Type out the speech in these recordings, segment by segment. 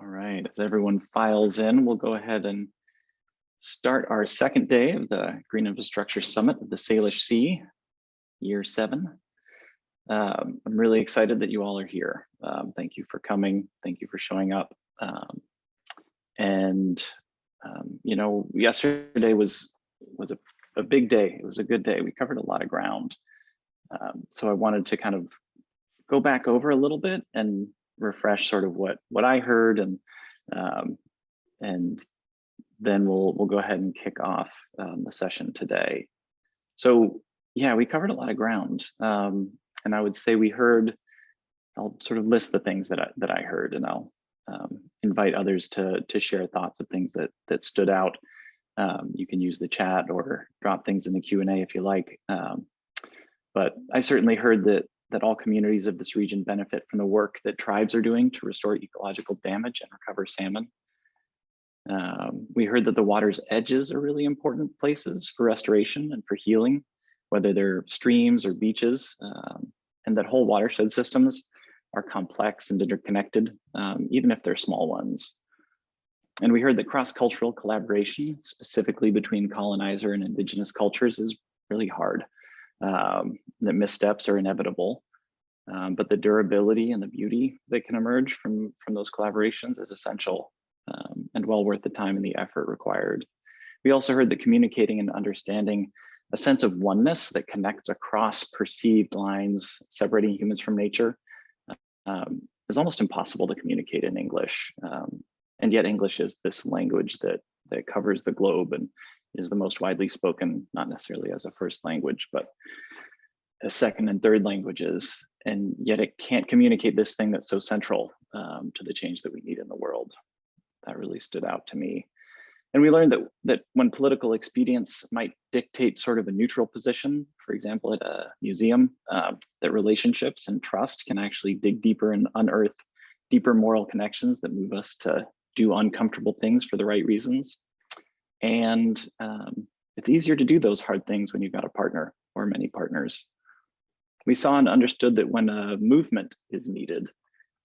All right, as everyone files in, we'll go ahead and start our second day of the Green Infrastructure Summit of the Salish Sea, year 7. I'm really excited that you all are here. Thank you for coming. Thank you for showing up. You know, yesterday was a big day. It was a good day. We covered a lot of ground. So I wanted to kind of go back over a little bit and refresh sort of what I heard, and then we'll go ahead and kick off the session today. So yeah, we covered a lot of ground, and I would say we heard. I'll sort of list the things that I heard, and I'll invite others to share thoughts of things that stood out. You can use the chat or drop things in the Q&A if you like. But I certainly heard that all communities of this region benefit from the work that tribes are doing to restore ecological damage and recover salmon. We heard that the water's edges are really important places for restoration and for healing, whether they're streams or beaches, and that whole watershed systems are complex and interconnected, even if they're small ones. And we heard that cross-cultural collaboration, specifically between colonizer and indigenous cultures, is really hard. That missteps are inevitable, but the durability and the beauty that can emerge from those collaborations is essential, and well worth the time and the effort required. We also heard that communicating and understanding a sense of oneness that connects across perceived lines separating humans from nature is almost impossible to communicate in English. And yet English is this language that covers the globe and is the most widely spoken, not necessarily as a first language, but as second and third languages. And yet it can't communicate this thing that's so central to the change that we need in the world. That really stood out to me. And we learned that when political expedience might dictate sort of a neutral position, for example, at a museum, that relationships and trust can actually dig deeper and unearth deeper moral connections that move us to do uncomfortable things for the right reasons. And it's easier to do those hard things when you've got a partner or many partners. We saw and understood that when a movement is needed,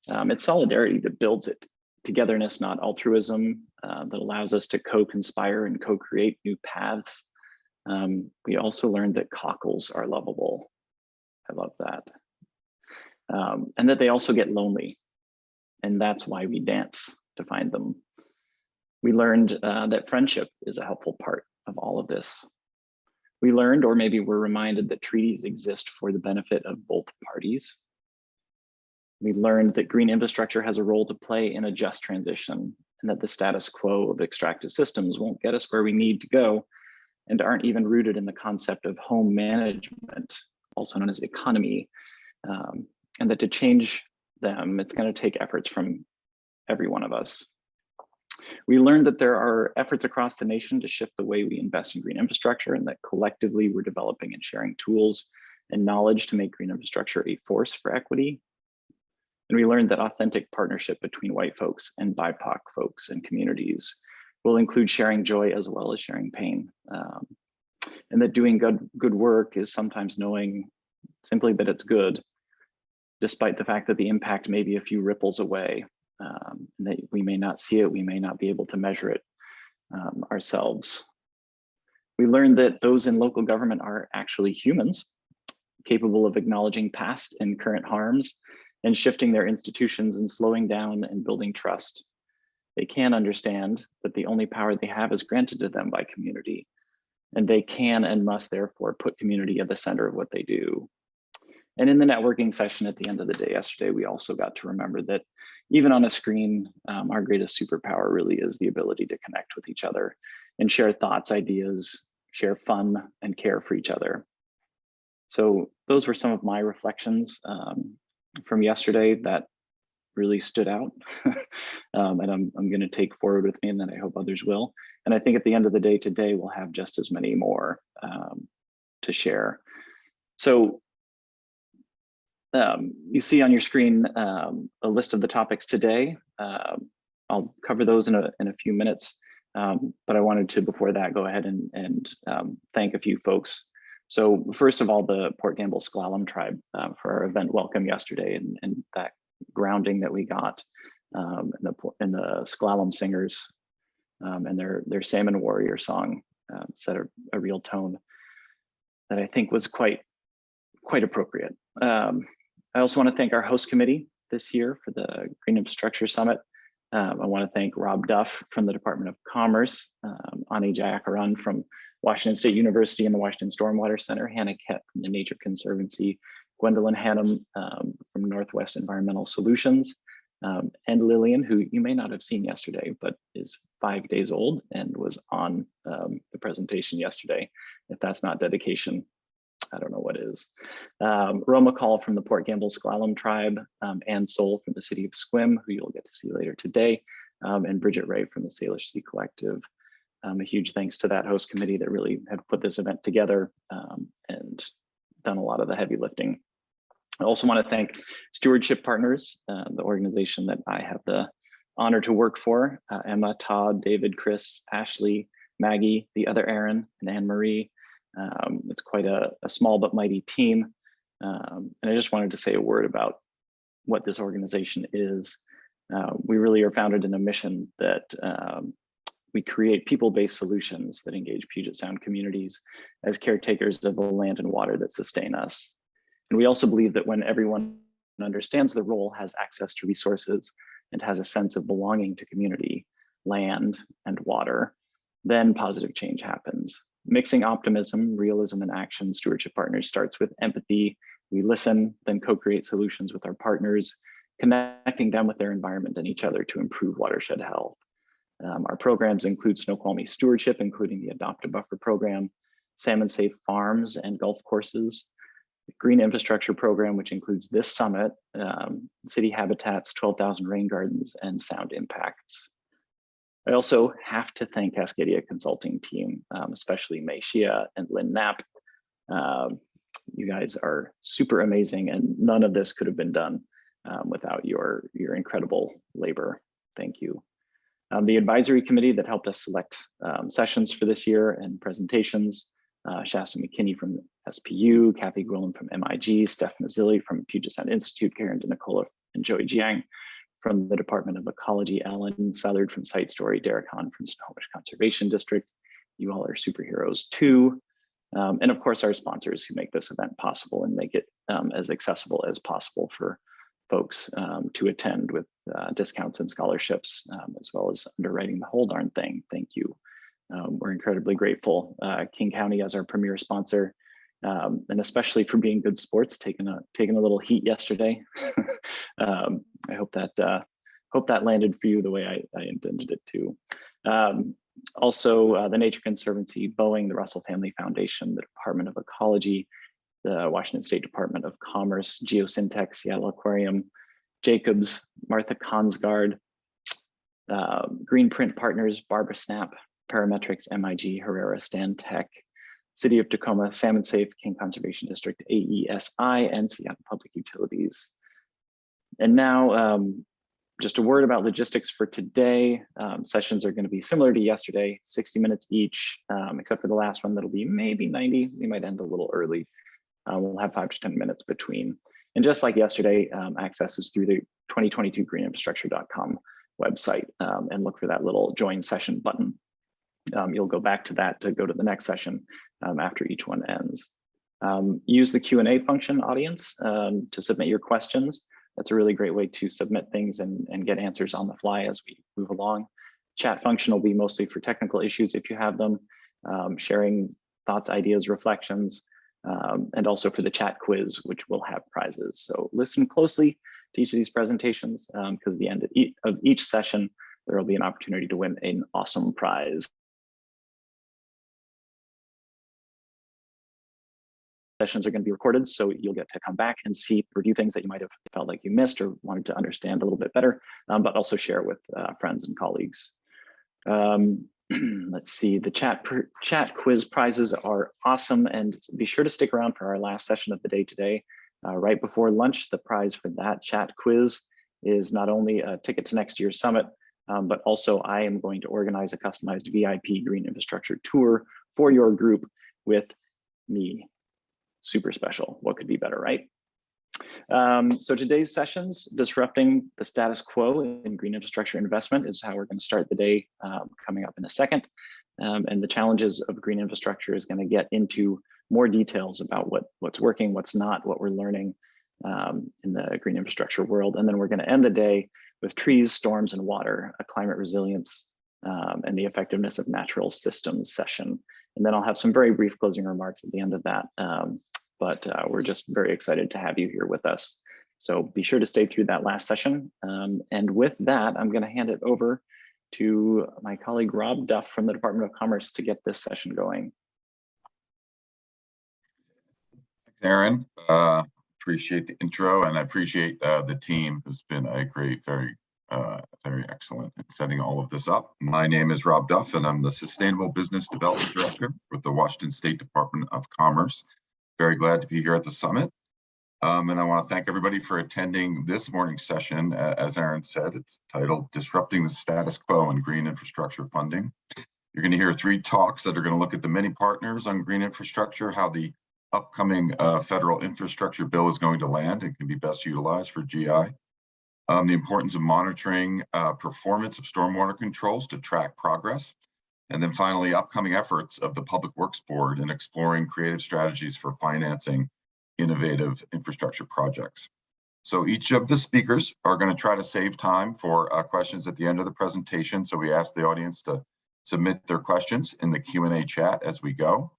it's solidarity that builds it. Togetherness, not altruism, that allows us to co-conspire and co-create new paths. We also learned that cockles are lovable. I love that. And that they also get lonely. And that's why we dance to find them. We learned that friendship is a helpful part of all of this. We learned, or maybe we're reminded, that treaties exist for the benefit of both parties. We learned that green infrastructure has a role to play in a just transition, and that the status quo of extractive systems won't get us where we need to go and aren't even rooted in the concept of home management, also known as economy, and that to change them, it's going to take efforts from every one of us. We learned that there are efforts across the nation to shift the way we invest in green infrastructure, and that collectively we're developing and sharing tools and knowledge to make green infrastructure a force for equity. And we learned that authentic partnership between white folks and BIPOC folks and communities will include sharing joy as well as sharing pain. And that doing good work is sometimes knowing simply that it's good, despite the fact that the impact may be a few ripples away, and that we may not see it, we may not be able to measure it ourselves. We learned that those in local government are actually humans, capable of acknowledging past and current harms and shifting their institutions and slowing down and building trust. They can understand that the only power they have is granted to them by community, and they can and must therefore put community at the center of what they do. And in the networking session at the end of the day yesterday, we also got to remember that even on a screen, our greatest superpower really is the ability to connect with each other and share thoughts, ideas, share fun, and care for each other. So those were some of my reflections from yesterday that really stood out, and I'm going to take forward with me, and then I hope others will. And I think at the end of the day today, we'll have just as many more to share. So you see on your screen a list of the topics today. I'll cover those in a few minutes, but I wanted to, before that, go ahead and thank a few folks. So first of all, the Port Gamble S'Klallam tribe for our event welcome yesterday, and that grounding that we got. and the Sklallam Singers and their Salmon Warrior song set a real tone that I think was quite appropriate. I also want to thank our host committee this year for the Green Infrastructure Summit. I want to thank Rob Duff from the Department of Commerce, Ani Jayakaran from Washington State University and the Washington Stormwater Center, Hannah Kett from the Nature Conservancy, Gwendolyn Hannum from Northwest Environmental Solutions, and Lillian, who you may not have seen yesterday, but is 5 days old and was on the presentation yesterday. If that's not dedication, I don't know what is. Roma Call from the Port Gamble Sklallam Tribe, Ann Soul from the City of Sequim, who you'll get to see later today, and Bridget Ray from the Salish Sea Collective. A huge thanks to that host committee that really had put this event together and done a lot of the heavy lifting. I also want to thank Stewardship Partners, the organization that I have the honor to work for, Emma, Todd, David, Chris, Ashley, Maggie, the other Aaron, and Anne-Marie. It's quite a small but mighty team. And I just wanted to say a word about what this organization is. We really are founded in a mission that we create people-based solutions that engage Puget Sound communities as caretakers of the land and water that sustain us. And we also believe that when everyone understands the role, has access to resources, and has a sense of belonging to community, land, and water, then positive change happens. Mixing optimism, realism, and action, Stewardship Partners starts with empathy. We listen, then co-create solutions with our partners, connecting them with their environment and each other to improve watershed health. Our programs include Snoqualmie Stewardship, including the Adopt a Buffer program, Salmon Safe Farms and Golf Courses, the Green Infrastructure program, which includes this summit, City Habitats, 12,000 Rain Gardens, and Sound Impacts. I also have to thank Cascadia Consulting Team, especially Mei Xia and Lynn Knapp. You guys are super amazing, and none of this could have been done without your incredible labor. Thank you. The advisory committee that helped us select sessions for this year and presentations, Shasta McKinney from SPU, Kathy Gwillim from MIG, Steph Mazzilli from Puget Sound Institute, Karen DeNicola and Joey Jiang from the Department of Ecology, Ellen Southard from Site Story, Derek Hahn from Snohomish Conservation District. You all are superheroes too. And of course, our sponsors who make this event possible and make it as accessible as possible for folks to attend with discounts and scholarships, as well as underwriting the whole darn thing. Thank you. We're incredibly grateful. King County as our premier sponsor, and especially for being good sports, taking a little heat yesterday. I hope that landed for you the way I intended it to. Also, the Nature Conservancy, Boeing, the Russell Family Foundation, the Department of Ecology, the Washington State Department of Commerce, Geosyntex, Seattle Aquarium, Jacobs, Martha Konsgaard, Green Print Partners, Barbara Snap, Parametrics, MIG, Herrera, Stantec, City of Tacoma, Salmon Safe, King Conservation District, AESI, and Seattle Public Utilities. And now, just a word about logistics for today. Sessions are going to be similar to yesterday, 60 minutes each, except for the last one that'll be maybe 90. We might end a little early. We'll have 5 to 10 minutes between. And just like yesterday, access is through the 2022greeninfrastructure.com website, and look for that little join session button. You'll go back to that to go to the next session after each one ends. Use the Q&A function, audience, to submit your questions. That's a really great way to submit things and get answers on the fly as we move along. Chat function will be mostly for technical issues if you have them, sharing thoughts, ideas, reflections, and also for the chat quiz, which will have prizes. So listen closely to each of these presentations, because at the end of each session, there will be an opportunity to win an awesome prize. Sessions are going to be recorded, so you'll get to come back and review things that you might have felt like you missed or wanted to understand a little bit better, but also share with friends and colleagues. Let's see, the chat quiz prizes are awesome, and be sure to stick around for our last session of the day today. Right before lunch, the prize for that chat quiz is not only a ticket to next year's summit, but also I am going to organize a customized VIP Green Infrastructure tour for your group with me. Super special. What could be better, right? So today's sessions, disrupting the status quo in green infrastructure investment, is how we're going to start the day, coming up in a second. And the challenges of green infrastructure is going to get into more details about what's working, what's not, what we're learning in the green infrastructure world. And then we're going to end the day with trees, storms, and water, a climate resilience and the effectiveness of natural systems session. And then I'll have some very brief closing remarks at the end of that. But we're just very excited to have you here with us. So be sure to stay through that last session. And with that, I'm going to hand it over to my colleague, Rob Duff from the Department of Commerce, to get this session going. Thanks, Aaron. Appreciate the intro, and I appreciate the team has been a great, very excellent in setting all of this up. My name is Rob Duff, and I'm the Sustainable Business Development Director with the Washington State Department of Commerce. Very glad to be here at the summit. And I want to thank everybody for attending this morning's session. As Aaron said, it's titled Disrupting the Status Quo in Green Infrastructure Funding. You're going to hear 3 talks that are going to look at the many partners on green infrastructure, how the upcoming federal infrastructure bill is going to land and can be best utilized for GI. The importance of monitoring performance of stormwater controls to track progress. And then finally, upcoming efforts of the Public Works Board in exploring creative strategies for financing innovative infrastructure projects. So each of the speakers are going to try to save time for questions at the end of the presentation. So we ask the audience to submit their questions in the Q&A chat as we go.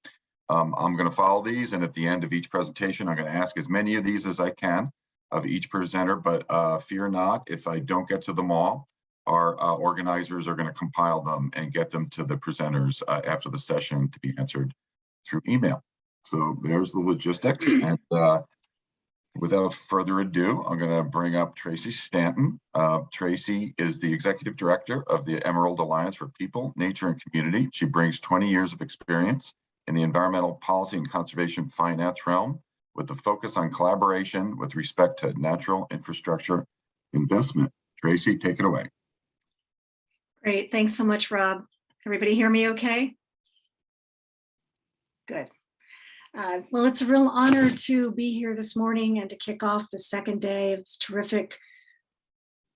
I'm going to follow these, and at the end of each presentation, I'm going to ask as many of these as I can of each presenter, but fear not, if I don't get to them all, our organizers are going to compile them and get them to the presenters after the session to be answered through email. So there's the logistics, and without further ado, I'm going to bring up Tracy Stanton. Tracy is the Executive Director of the Emerald Alliance for People, Nature, and Community. She brings 20 years of experience in the environmental policy and conservation finance realm, with a focus on collaboration with respect to natural infrastructure investment. Tracy, take it away. Great, thanks so much, Rob. Everybody hear me okay? Good. Well, it's a real honor to be here this morning and to kick off the second day of this terrific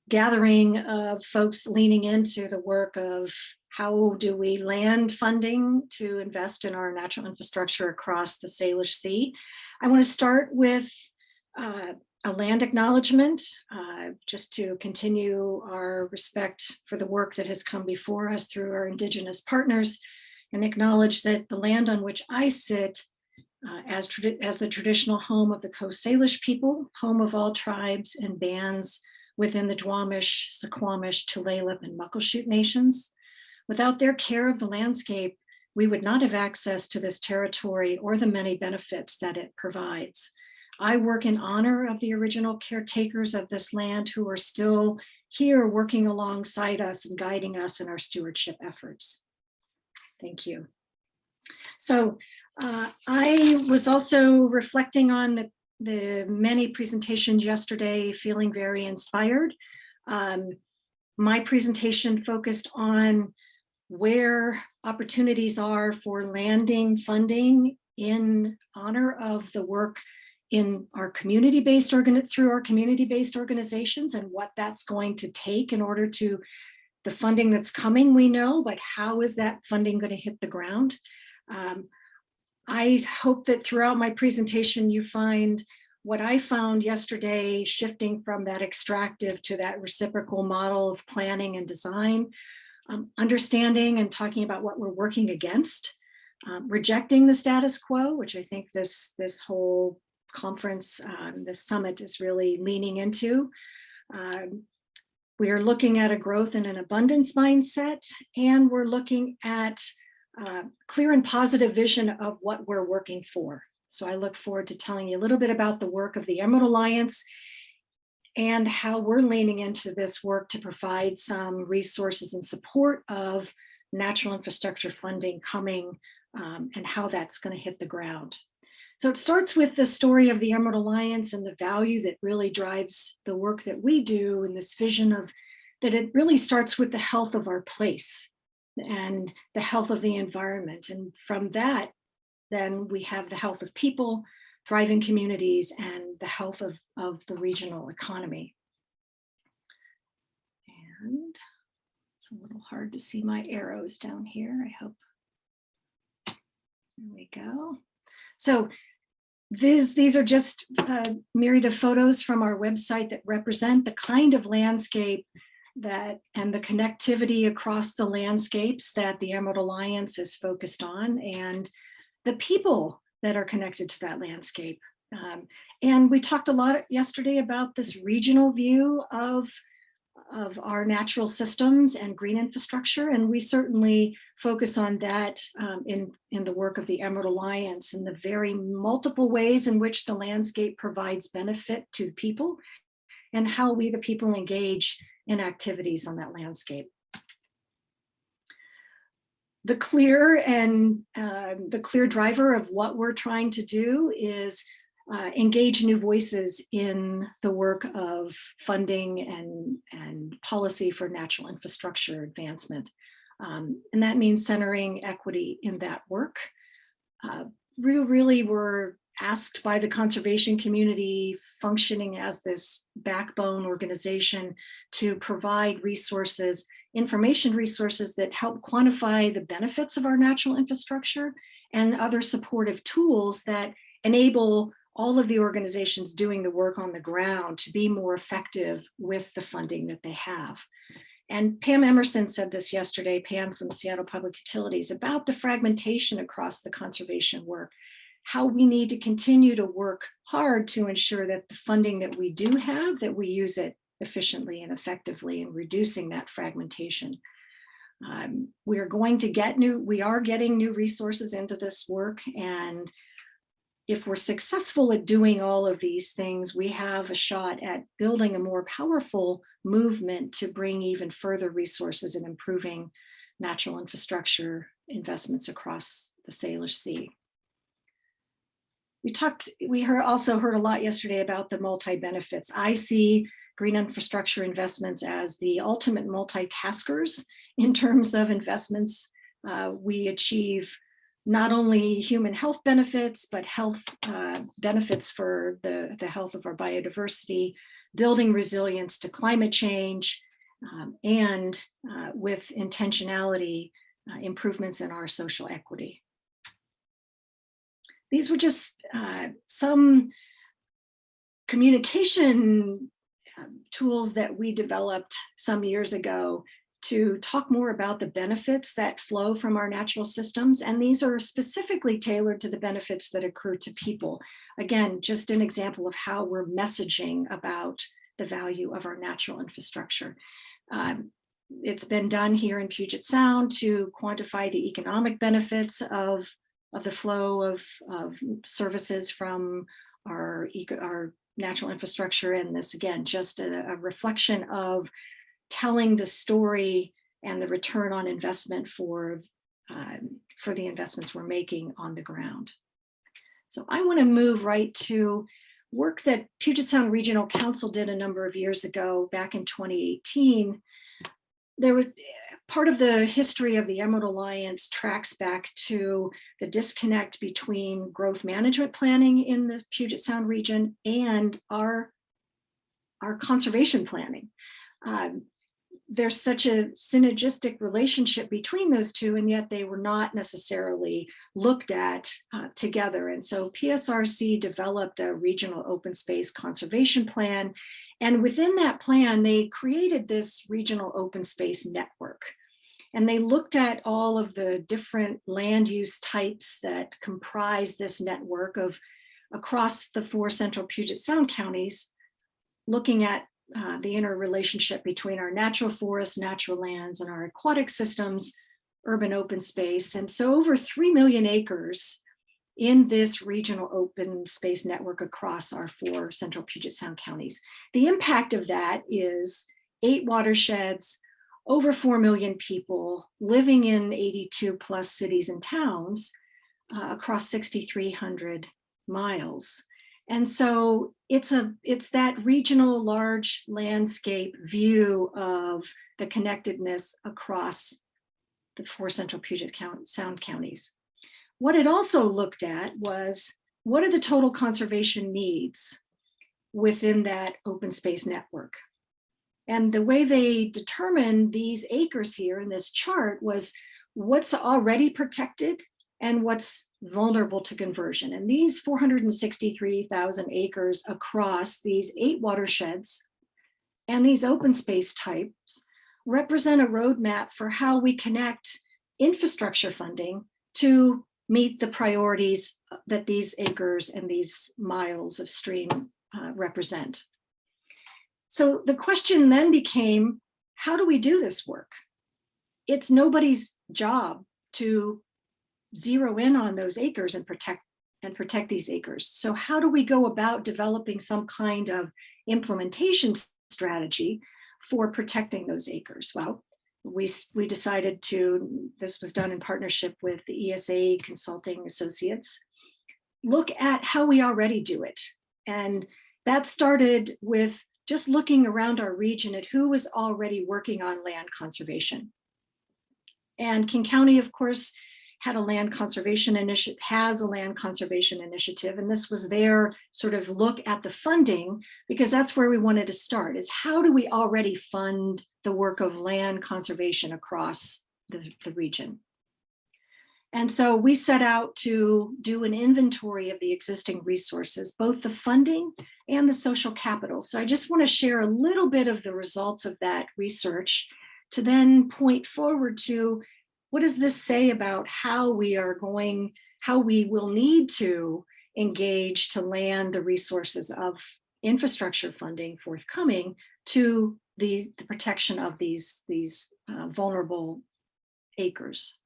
gathering of folks leaning into the work of how do we land funding to invest in our natural infrastructure across the Salish Sea. I want to start with a land acknowledgement, just to continue our respect for the work that has come before us through our Indigenous partners, and acknowledge that the land on which I sit as the traditional home of the Coast Salish people, home of all tribes and bands within the Duwamish, Suquamish, Tulalip, and Muckleshoot nations. Without their care of the landscape, we would not have access to this territory or the many benefits that it provides. I work in honor of the original caretakers of this land who are still here working alongside us and guiding us in our stewardship efforts. Thank you. So I was also reflecting on the many presentations yesterday, feeling very inspired. My presentation focused on where opportunities are for landing funding in honor of the work in our community-based through our community-based organizations, and what that's going to take in order to the funding that's coming, we know, but how is that funding going to hit the ground? I hope that throughout my presentation you find what I found yesterday, shifting from that extractive to that reciprocal model of planning and design, understanding and talking about what we're working against, rejecting the status quo, which I think this whole conference, this summit is really leaning into. We are looking at a growth and an abundance mindset, and we're looking at clear and positive vision of what we're working for. So I look forward to telling you a little bit about the work of the Emerald Alliance and how we're leaning into this work to provide some resources and support of natural infrastructure funding coming, and how that's going to hit the ground. So it starts with the story of the Emerald Alliance and the value that really drives the work that we do, and this vision of that it really starts with the health of our place and the health of the environment. And from that, then we have the health of people, thriving communities and the health of the regional economy. And it's a little hard to see my arrows down here. I hope. There we go. So these are just a myriad of photos from our website that represent the kind of landscape that and the connectivity across the landscapes that the Emerald Alliance is focused on, and the people that are connected to that landscape. And we talked a lot yesterday about this regional view of our natural systems and green infrastructure, and we certainly focus on that in the work of the Emerald Alliance and the very multiple ways in which the landscape provides benefit to people and how we the people engage in activities on that landscape. The clear driver of what we're trying to do is engage new voices in the work of funding and policy for natural infrastructure advancement. And that means centering equity in that work. Really were asked by the conservation community, functioning as this backbone organization, to provide resources, information resources that help quantify the benefits of our natural infrastructure and other supportive tools that enable all of the organizations doing the work on the ground to be more effective with the funding that they have. And Pam Emerson said this yesterday, Pam from Seattle Public Utilities, about the fragmentation across the conservation work, how we need to continue to work hard to ensure that the funding that we do have, that we use it efficiently and effectively in reducing that fragmentation. We are getting new resources into this work, and if we're successful at doing all of these things, we have a shot at building a more powerful movement to bring even further resources and improving natural infrastructure investments across the Salish Sea. We also heard a lot yesterday about the multi-benefits. I see green infrastructure investments as the ultimate multitaskers in terms of investments. We achieve not only human health benefits, but health benefits for the health of our biodiversity, building resilience to climate change, and with intentionality, improvements in our social equity. These were just some communication tools that we developed some years ago to talk more about the benefits that flow from our natural systems. And these are specifically tailored to the benefits that accrue to people. Again, just an example of how we're messaging about the value of our natural infrastructure. It's been done here in Puget Sound to quantify the economic benefits of the flow of services from our natural infrastructure. And this, again, just a reflection of telling the story and the return on investment for the investments we're making on the ground. So I want to move right to work that Puget Sound Regional Council did a number of years ago, back in 2018. There was part of the history of the Emerald Alliance tracks back to the disconnect between growth management planning in the Puget Sound region and our conservation planning. There's such a synergistic relationship between those two, and yet they were not necessarily looked at together. And so PSRC developed a regional open space conservation plan. And within that plan, they created this regional open space network. And they looked at all of the different land use types that comprise this network of across the 4 central Puget Sound counties, looking at the interrelationship between our natural forests, natural lands, and our aquatic systems, urban open space. And so over 3 million acres in this regional open space network across our 4 central Puget Sound counties. The impact of that is 8 watersheds, over 4 million people living in 82 plus cities and towns across 6,300 miles. And so it's that regional large landscape view of the connectedness across the 4 central Puget Sound counties. What it also looked at was what are the total conservation needs within that open space network? And the way they determined these acres here in this chart was what's already protected and what's vulnerable to conversion. And these 463,000 acres across these 8 watersheds and these open space types represent a roadmap for how we connect infrastructure funding to meet the priorities that these acres and these miles of stream represent. So the question then became, how do we do this work? It's nobody's job to zero in on those acres and protect these acres. So how do we go about developing some kind of implementation strategy for protecting those acres? Well, we decided to, this was done in partnership with the ESA Consulting Associates, look at how we already do it. And that started with just looking around our region at who was already working on land conservation. And King County, of course, had a land conservation initiative, has a land conservation initiative, and this was their sort of look at the funding, because that's where we wanted to start, is how do we already fund the work of land conservation across the region? And so we set out to do an inventory of the existing resources, both the funding and the social capital. So I just want to share a little bit of the results of that research to then point forward to, what does this say about how we will need to engage to land the resources of infrastructure funding forthcoming to the protection of these vulnerable acres.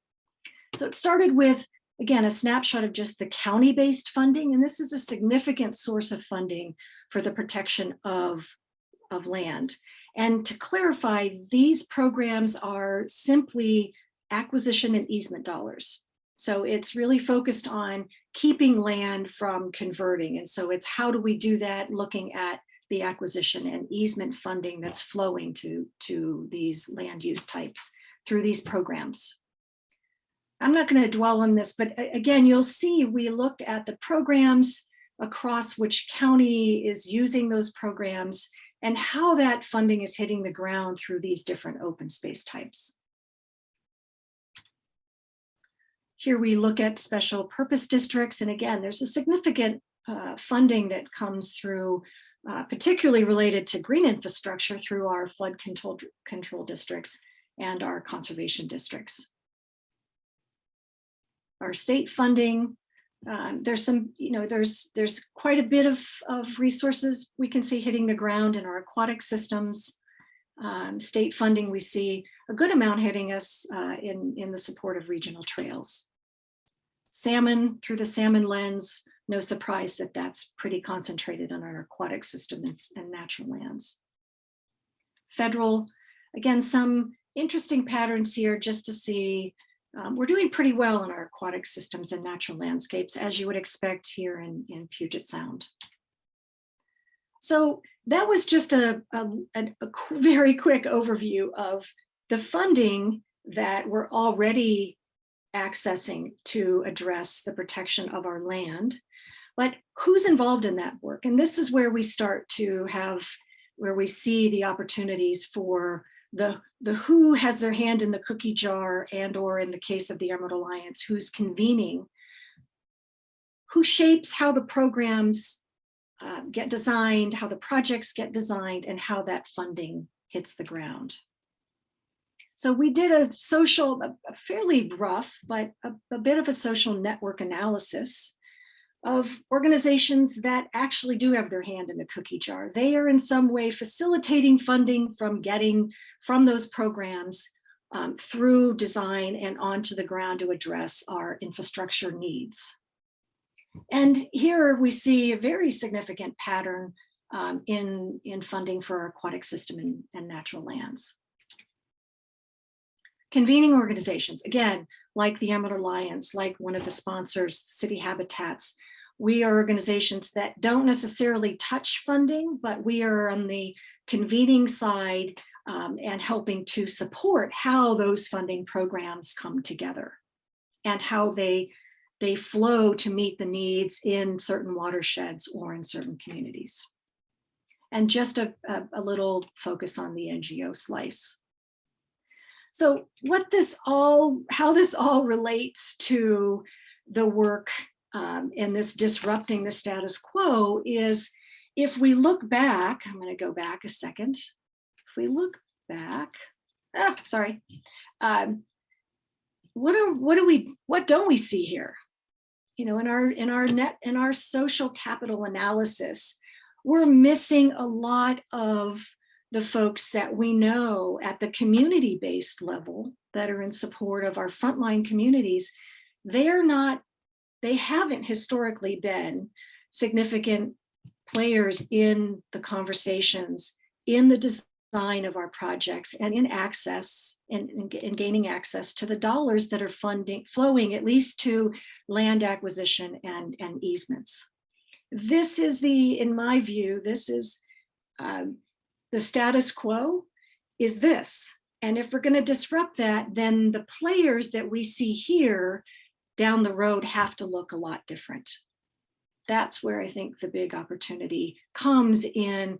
So it started with, again, a snapshot of just the county-based funding, and this is a significant source of funding for the protection of land. And to clarify, these programs are simply acquisition and easement dollars. So it's really focused on keeping land from converting. And so it's how do we do that, looking at the acquisition and easement funding that's flowing to these land use types through these programs. I'm not going to dwell on this, but again, you'll see we looked at the programs across which county is using those programs and how that funding is hitting the ground through these different open space types. Here we look at special purpose districts. And again, there's a significant funding that comes through, particularly related to green infrastructure through our flood control districts and our conservation districts. Our state funding, there's some, there's quite a bit of resources we can see hitting the ground in our aquatic systems. State funding, we see a good amount hitting us in the support of regional trails. Salmon, through the salmon lens, no surprise that that's pretty concentrated on our aquatic system and natural lands. Federal, again, some interesting patterns here just to see. We're doing pretty well in our aquatic systems and natural landscapes, as you would expect here in Puget Sound. So that was just a very quick overview of the funding that we're already accessing to address the protection of our land. But who's involved in that work? And this is where we start to have, where we see the opportunities for the who has their hand in the cookie jar, and or in the case of the Emerald Alliance, who's convening, who shapes how the programs get designed, how the projects get designed, and how that funding hits the ground. So we did a fairly rough, but a bit of a social network analysis of organizations that actually do have their hand in the cookie jar. They are in some way facilitating funding from those programs through design and onto the ground to address our infrastructure needs. And here we see a very significant pattern in funding for our aquatic system and natural lands. Convening organizations, again, like the Emerald Alliance, like one of the sponsors, City Habitats, we are organizations that don't necessarily touch funding, but we are on the convening side and helping to support how those funding programs come together and how they they flow to meet the needs in certain watersheds or in certain communities. And just a little focus on the NGO slice. So how this all relates to the work in this disrupting the status quo is, if we look back, I'm going to go back a second. If we look back, what don't we see here? You know, in our social capital analysis, we're missing a lot of the folks that we know at the community-based level that are in support of our frontline communities. They haven't historically been significant players in the conversations, in the design of our projects, and in access and gaining access to the dollars that are flowing at least to land acquisition and easements. This is in my view, this is the status quo is this. And if we're going to disrupt that, then the players that we see here down the road have to look a lot different. That's where I think the big opportunity comes in.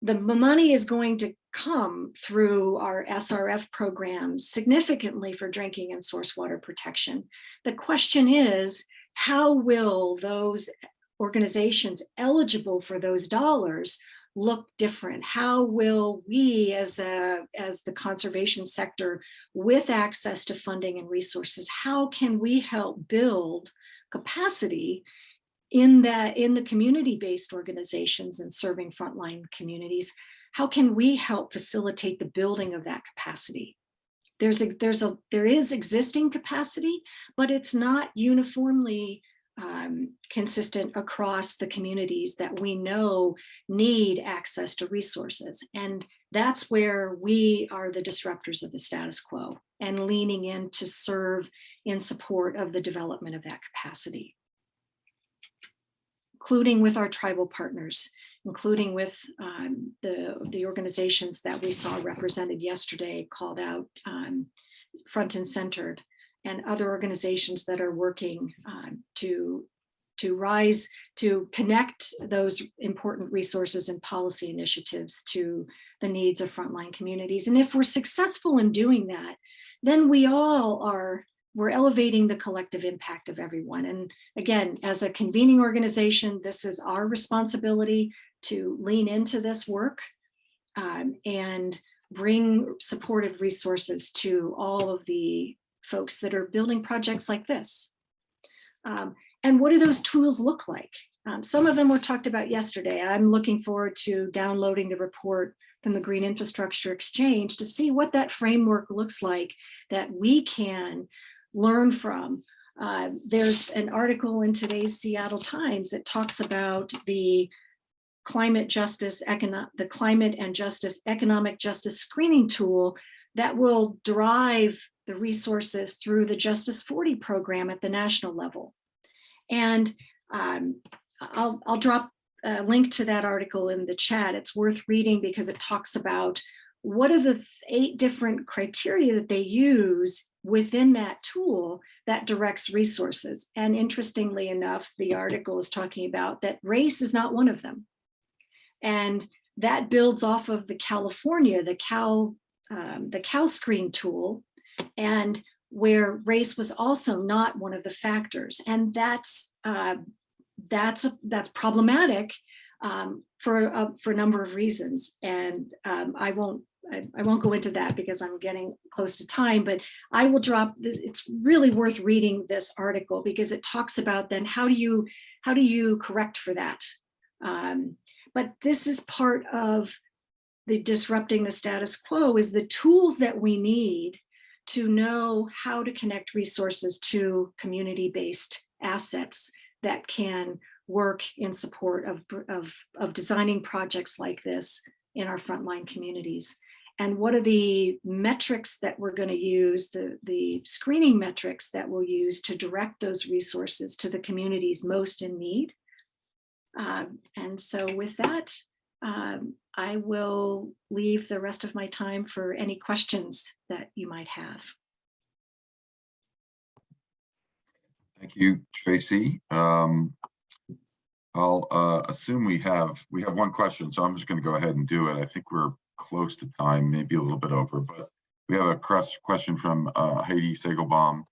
The money is going to come through our SRF programs significantly for drinking and source water protection. The question is, how will those organizations eligible for those dollars look different? How will we as the conservation sector, with access to funding and resources, how can we help build capacity in the community-based organizations and serving frontline communities? How can we help facilitate the building of that capacity? There is existing capacity, but it's not uniformly consistent across the communities that we know need access to resources. And that's where we are the disruptors of the status quo and leaning in to serve in support of the development of that capacity, including with our tribal partners, including with the organizations that we saw represented yesterday, called out front and centered, and other organizations that are working to rise, to connect those important resources and policy initiatives to the needs of frontline communities. And if we're successful in doing that, then we're elevating the collective impact of everyone. And again, as a convening organization, this is our responsibility to lean into this work and bring supportive resources to all of the folks that are building projects like this. And what do those tools look like? Some of them were talked about yesterday. I'm looking forward to downloading the report from the Green Infrastructure Exchange to see what that framework looks like that we can learn from. There's an article in today's Seattle Times that talks about the climate and justice economic justice screening tool that will drive the resources through the Justice 40 program at the national level. And I'll drop a link to that article in the chat. It's worth reading because it talks about what are the 8 different criteria that they use within that tool that directs resources. And interestingly enough, the article is talking about that race is not one of them. And that builds off of the California, the CalScreen tool, and where race was also not one of the factors. And that's problematic for a number of reasons. And I won't go into that because I'm getting close to time, but I will drop this. It's really worth reading this article because it talks about then how do you correct for that? But this is part of the disrupting the status quo, is the tools that we need to know how to connect resources to community-based assets that can work in support of designing projects like this in our frontline communities. And what are the metrics that we're going to use, the screening metrics that we'll use to direct those resources to the communities most in need? And so with that, I will leave the rest of my time for any questions that you might have. Thank you, Tracy. I'll assume we have one question, so I'm just going to go ahead and do it. I think we're close to time, maybe a little bit over, but we have a question from Heidi Segelbaum.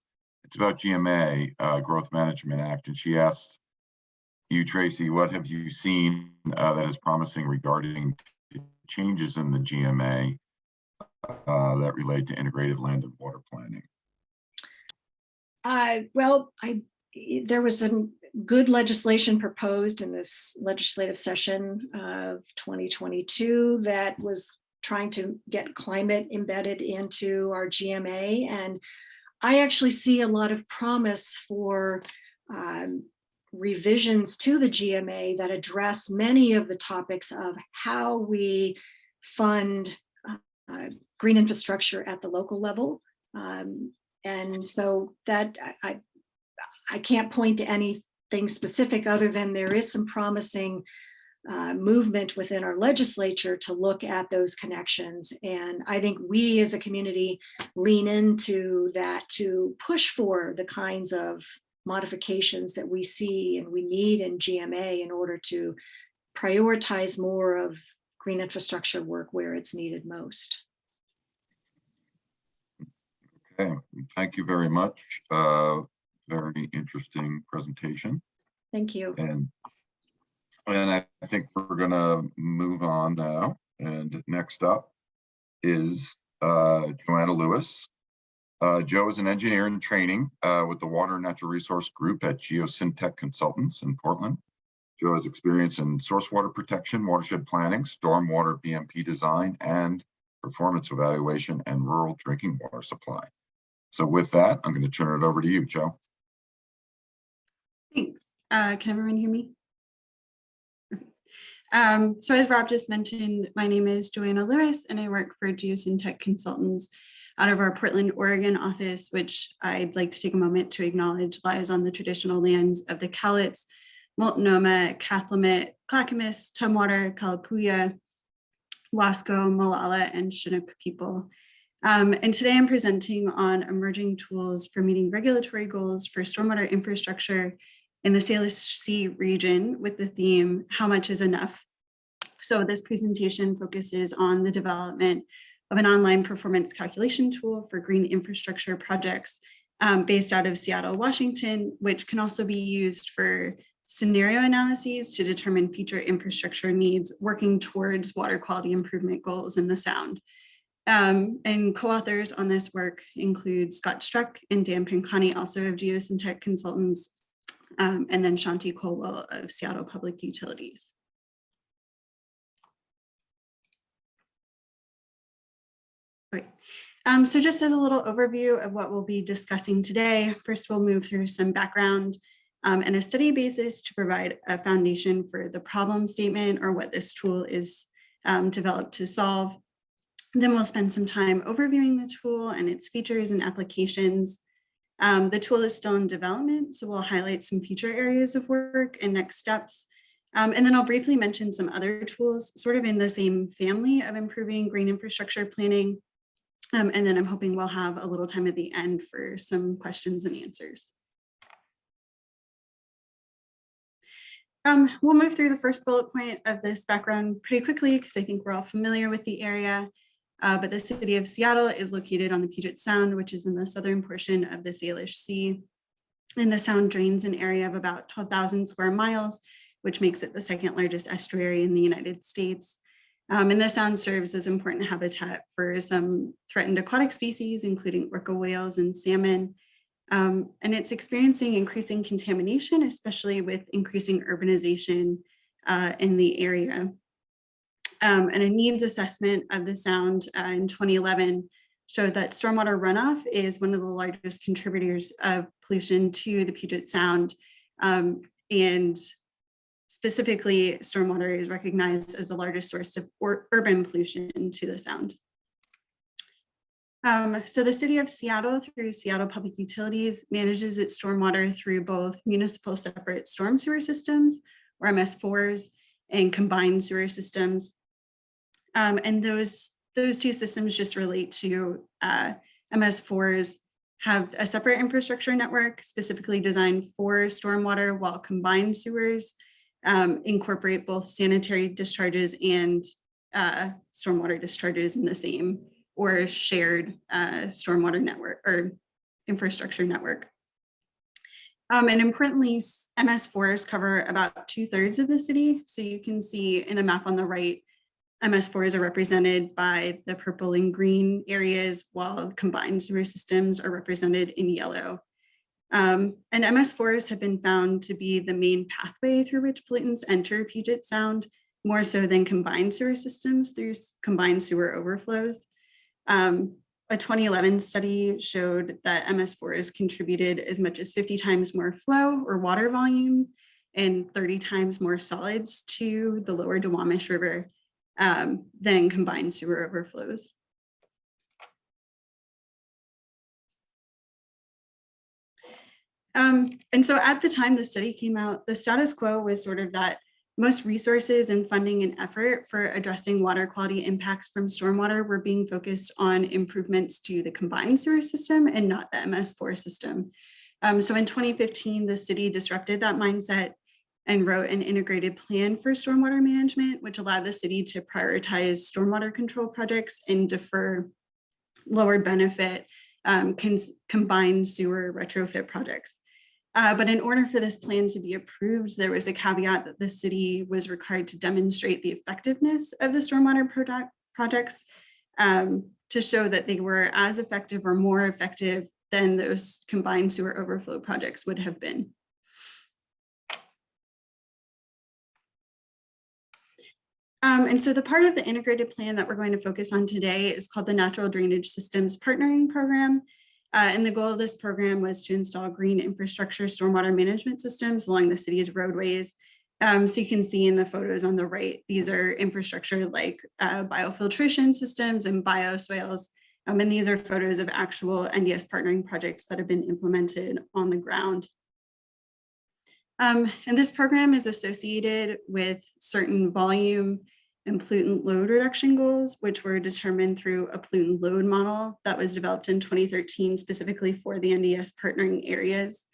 It's about GMA, Growth Management Act, and she asked you, Tracy, what have you seen that is promising regarding changes in the GMA that relate to integrated land and water planning? Well, there was some good legislation proposed in this legislative session of 2022 that was trying to get climate embedded into our GMA. And I actually see a lot of promise for revisions to the GMA that address many of the topics of how we fund green infrastructure at the local level. And so that I can't point to anything specific other than there is some promising movement within our legislature to look at those connections. And I think we as a community lean into that to push for the kinds of modifications that we see and we need in GMA in order to prioritize more of green infrastructure work where it's needed most. Okay, thank you very much. Very interesting presentation. Thank you. And I think we're gonna move on now. And next up is Joanna Lewis. Joe is an engineer in training with the Water and Natural Resource Group at Geosyntec Consultants in Portland. Joe has experience in source water protection, watershed planning, stormwater BMP design, and performance evaluation and rural drinking water supply. So with that, I'm going to turn it over to you, Joe. Thanks. Can everyone hear me? Okay. So as Rob just mentioned, my name is Joanna Lewis, and I work for Geosyntec Consultants out of our Portland, Oregon office, which I'd like to take a moment to acknowledge lies on the traditional lands of the Cowlitz, Multnomah, Cathlamet, Clackamas, Tumwater, Kalapuya, Wasco, Molalla, and Chinook people. And today I'm presenting on emerging tools for meeting regulatory goals for stormwater infrastructure in the Salish Sea region with the theme, How Much is Enough? So this presentation focuses on the development of an online performance calculation tool for green infrastructure projects based out of Seattle, Washington, which can also be used for scenario analyses to determine future infrastructure needs working towards water quality improvement goals in the Sound. And co-authors on this work include Scott Struck and Dan Pancani, also of Geosyntec Consultants, and then Shanti Colwell of Seattle Public Utilities. Okay. So just as a little overview of what we'll be discussing today, first we'll move through some background and a study basis to provide a foundation for the problem statement or what this tool is developed to solve. Then we'll spend some time overviewing the tool and its features and applications. The tool is still in development, so we'll highlight some future areas of work and next steps. And then I'll briefly mention some other tools sort of in the same family of improving green infrastructure planning. And then I'm hoping we'll have a little time at the end for some questions and answers. We'll move through the first bullet point of this background pretty quickly because I think we're all familiar with the area. But the city of Seattle is located on the Puget Sound, which is in the southern portion of the Salish Sea. And the Sound drains an area of about 12,000 square miles, which makes it the second largest estuary in the United States. And the Sound serves as important habitat for some threatened aquatic species, including orca whales and salmon. And it's experiencing increasing contamination, especially with increasing urbanization in the area. And a needs assessment of the Sound in 2011 showed that stormwater runoff is one of the largest contributors of pollution to the Puget Sound. And specifically, stormwater is recognized as the largest source of urban pollution to the Sound. So the city of Seattle, through Seattle Public Utilities, manages its stormwater through both municipal separate storm sewer systems, or MS4s, and combined sewer systems. And those two systems just relate to MS4s have a separate infrastructure network specifically designed for stormwater, while combined sewers incorporate both sanitary discharges and stormwater discharges in the same or shared stormwater network or infrastructure network. And importantly, MS4s cover about 2/3 of the city. So you can see in the map on the right, MS4s are represented by the purple and green areas, while combined sewer systems are represented in yellow. And MS4s have been found to be the main pathway through which pollutants enter Puget Sound, more so than combined sewer systems through combined sewer overflows. A 2011 study showed that MS4s contributed as much as 50 times more flow or water volume and 30 times more solids to the lower Duwamish River than combined sewer overflows. And so at the time the study came out, the status quo was sort of that most resources and funding and effort for addressing water quality impacts from stormwater were being focused on improvements to the combined sewer system and not the MS4 system. So in 2015, the city disrupted that mindset and wrote an integrated plan for stormwater management, which allowed the city to prioritize stormwater control projects and defer lower benefit combined sewer retrofit projects. But in order for this plan to be approved, there was a caveat that the city was required to demonstrate the effectiveness of the stormwater projects to show that they were as effective or more effective than those combined sewer overflow projects would have been. And so the part of the integrated plan that we're going to focus on today is called the Natural Drainage Systems Partnering Program. And the goal of this program was to install green infrastructure stormwater management systems along the city's roadways. So you can see in the photos on the right, these are infrastructure like biofiltration systems and bioswales. And these are photos of actual NDS partnering projects that have been implemented on the ground. And this program is associated with certain volume and pollutant load reduction goals, which were determined through a pollutant load model that was developed in 2013 specifically for the NDS partnering areas.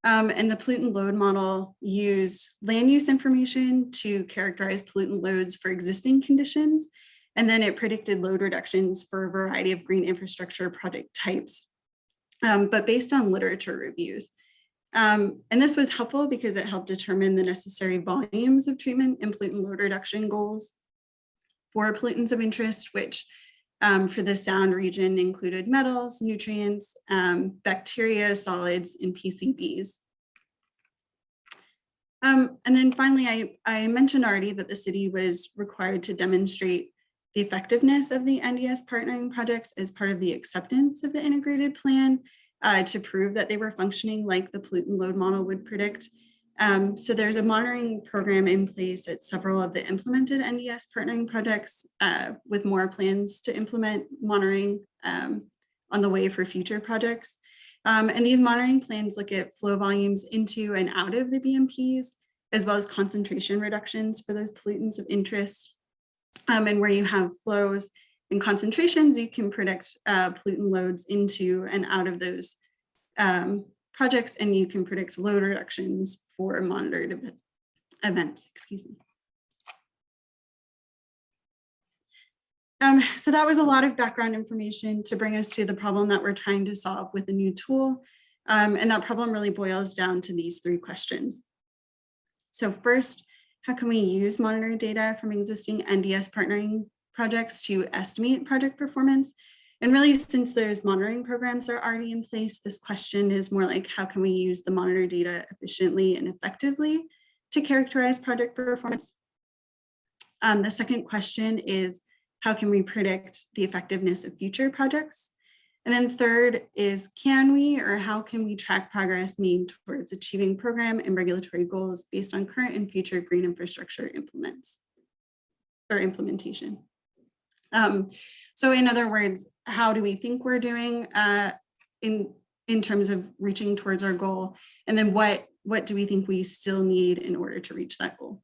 And the pollutant load model used land use information to characterize pollutant loads for existing conditions. And then it predicted load reductions for a variety of green infrastructure project types, but based on literature reviews. And this was helpful because it helped determine the necessary volumes of treatment and pollutant load reduction goals for pollutants of interest, which for the Sound region included metals, nutrients, bacteria, solids, and PCBs. And then finally, I mentioned already that the city was required to demonstrate the effectiveness of the NDS partnering projects as part of the acceptance of the integrated plan to prove that they were functioning like the pollutant load model would predict. So there's a monitoring program in place at several of the implemented NDS partnering projects with more plans to implement monitoring on the way for future projects. And these monitoring plans look at flow volumes into and out of the BMPs, as well as concentration reductions for those pollutants of interest. And where you have flows and concentrations, you can predict pollutant loads into and out of those projects, and you can predict load reductions for monitored events, excuse me. So that was a lot of background information to bring us to the problem that we're trying to solve with a new tool. And that problem really boils down to these three questions. So first, how can we use monitoring data from existing NDS partnering projects to estimate project performance? And really, since there's monitoring programs that are already in place, this question is more like, how can we use the monitor data efficiently and effectively to characterize project performance? The second question is, how can we predict the effectiveness of future projects? And then third is, can we or how can we track progress made towards achieving program and regulatory goals based on current and future green infrastructure implementation? So in other words, how do we think we're doing in terms of reaching towards our goal? And then what do we think we still need in order to reach that goal?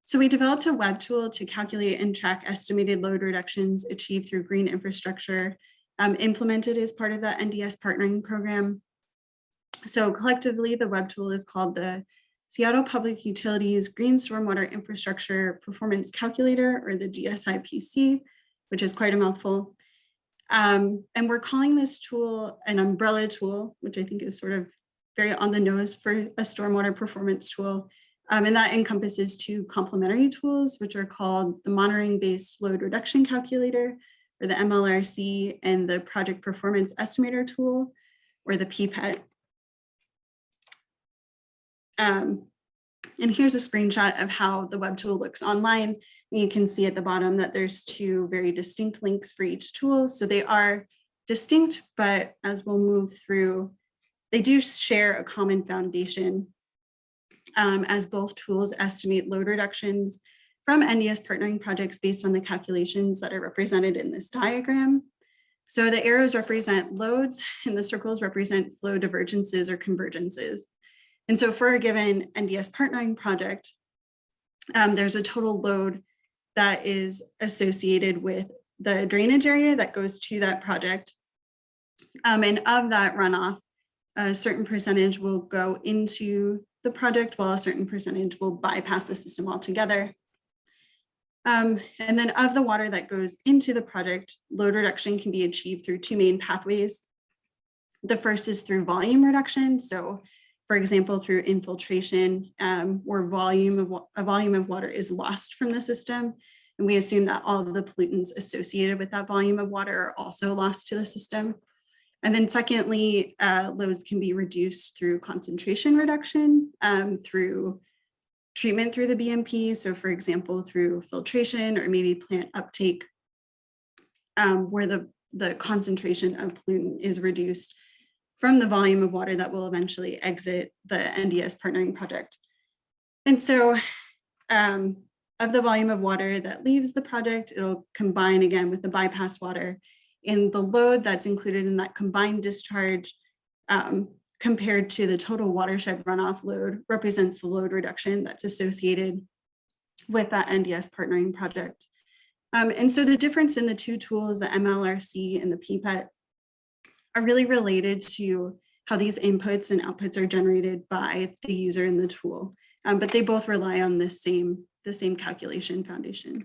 So we developed a web tool to calculate and track estimated load reductions achieved through green infrastructure, implemented as part of that NDS partnering program. So collectively, the web tool is called the Seattle Public Utilities Green Stormwater Infrastructure Performance Calculator, or the GSIPC, which is quite a mouthful. And we're calling this tool an umbrella tool, which I think is sort of very on the nose for a stormwater performance tool. And that encompasses two complementary tools, which are called the Monitoring-Based Load Reduction Calculator, or the MLRC, and the Project Performance Estimator tool, or the PPET. And here's a screenshot of how the web tool looks online. You can see at the bottom that there's two very distinct links for each tool. So they are distinct, but as we'll move through, they do share a common foundation, as both tools estimate load reductions from NDS partnering projects based on the calculations that are represented in this diagram. So the arrows represent loads and the circles represent flow divergences or convergences. And so for a given NDS partnering project, there's a total load that is associated with the drainage area that goes to that project. And of that runoff, a certain percentage will go into the project while a certain percentage will bypass the system altogether. And then of the water that goes into the project, load reduction can be achieved through two main pathways. The first is through volume reduction. So for example, through infiltration, where a volume of water is lost from the system. And we assume that all of the pollutants associated with that volume of water are also lost to the system. And then secondly, loads can be reduced through concentration reduction, through treatment through the BMP. So for example, through filtration or maybe plant uptake, where the concentration of pollutant is reduced from the volume of water that will eventually exit the NDS partnering project. And so of the volume of water that leaves the project, it'll combine again with the bypass water, and the load that's included in that combined discharge compared to the total watershed runoff load represents the load reduction that's associated with that NDS partnering project. And so the difference in the two tools, the MLRC and the PPET, are really related to how these inputs and outputs are generated by the user in the tool, but they both rely on the same calculation foundation.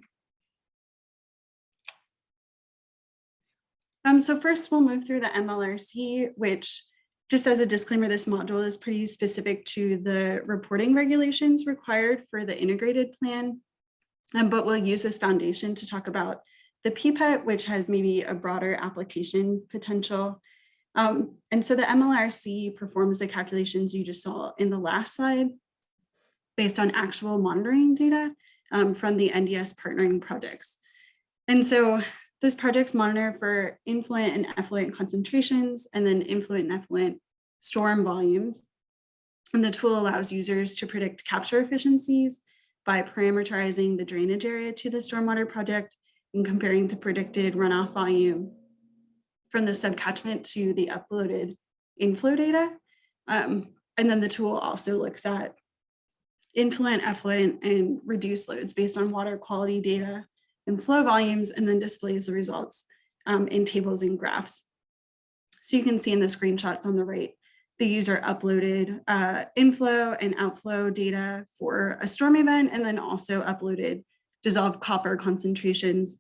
So first we'll move through the MLRC, which, just as a disclaimer, this module is pretty specific to the reporting regulations required for the integrated plan, but we'll use this foundation to talk about the PPET, which has maybe a broader application potential. And so the MLRC performs the calculations you just saw in the last slide based on actual monitoring data from the NDS partnering projects. And so those projects monitor for influent and effluent concentrations and then influent and effluent storm volumes. And the tool allows users to predict capture efficiencies by parameterizing the drainage area to the stormwater project and comparing the predicted runoff volume from the subcatchment to the uploaded inflow data. And then the tool also looks at influent, effluent, and reduced loads based on water quality data and flow volumes, and then displays the results in tables and graphs. So you can see in the screenshots on the right, the user uploaded inflow and outflow data for a storm event, and then also uploaded dissolved copper concentrations.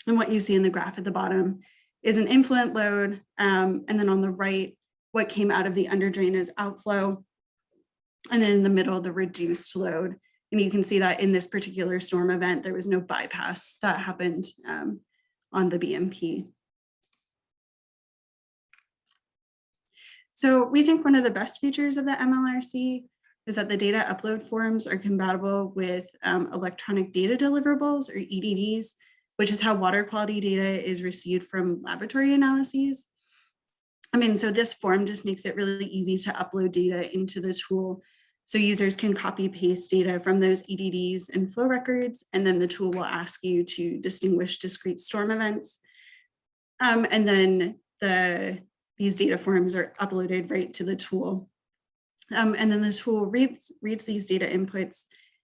And what you see in the graph at the bottom is an influent load, and then on the right, what came out of the under drain is outflow, and then in the middle, the reduced load. And you can see that in this particular storm event, there was no bypass that happened on the BMP. So we think one of the best features of the MLRC is that the data upload forms are compatible with electronic data deliverables, or EDDs, which is how water quality data is received from laboratory analyses. So this form just makes it really easy to upload data into the tool. So users can copy paste data from those EDDs and flow records, and then the tool will ask you to distinguish discrete storm events. And then these data forms are uploaded right to the tool. And then the tool reads these data inputs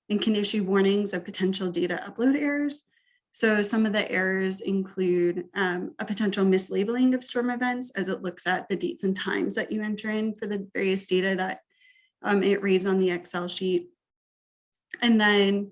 and can issue warnings of potential data upload errors. So some of the errors include a potential mislabeling of storm events as it looks at the dates and times that you enter in for the various data that it reads on the Excel sheet. And then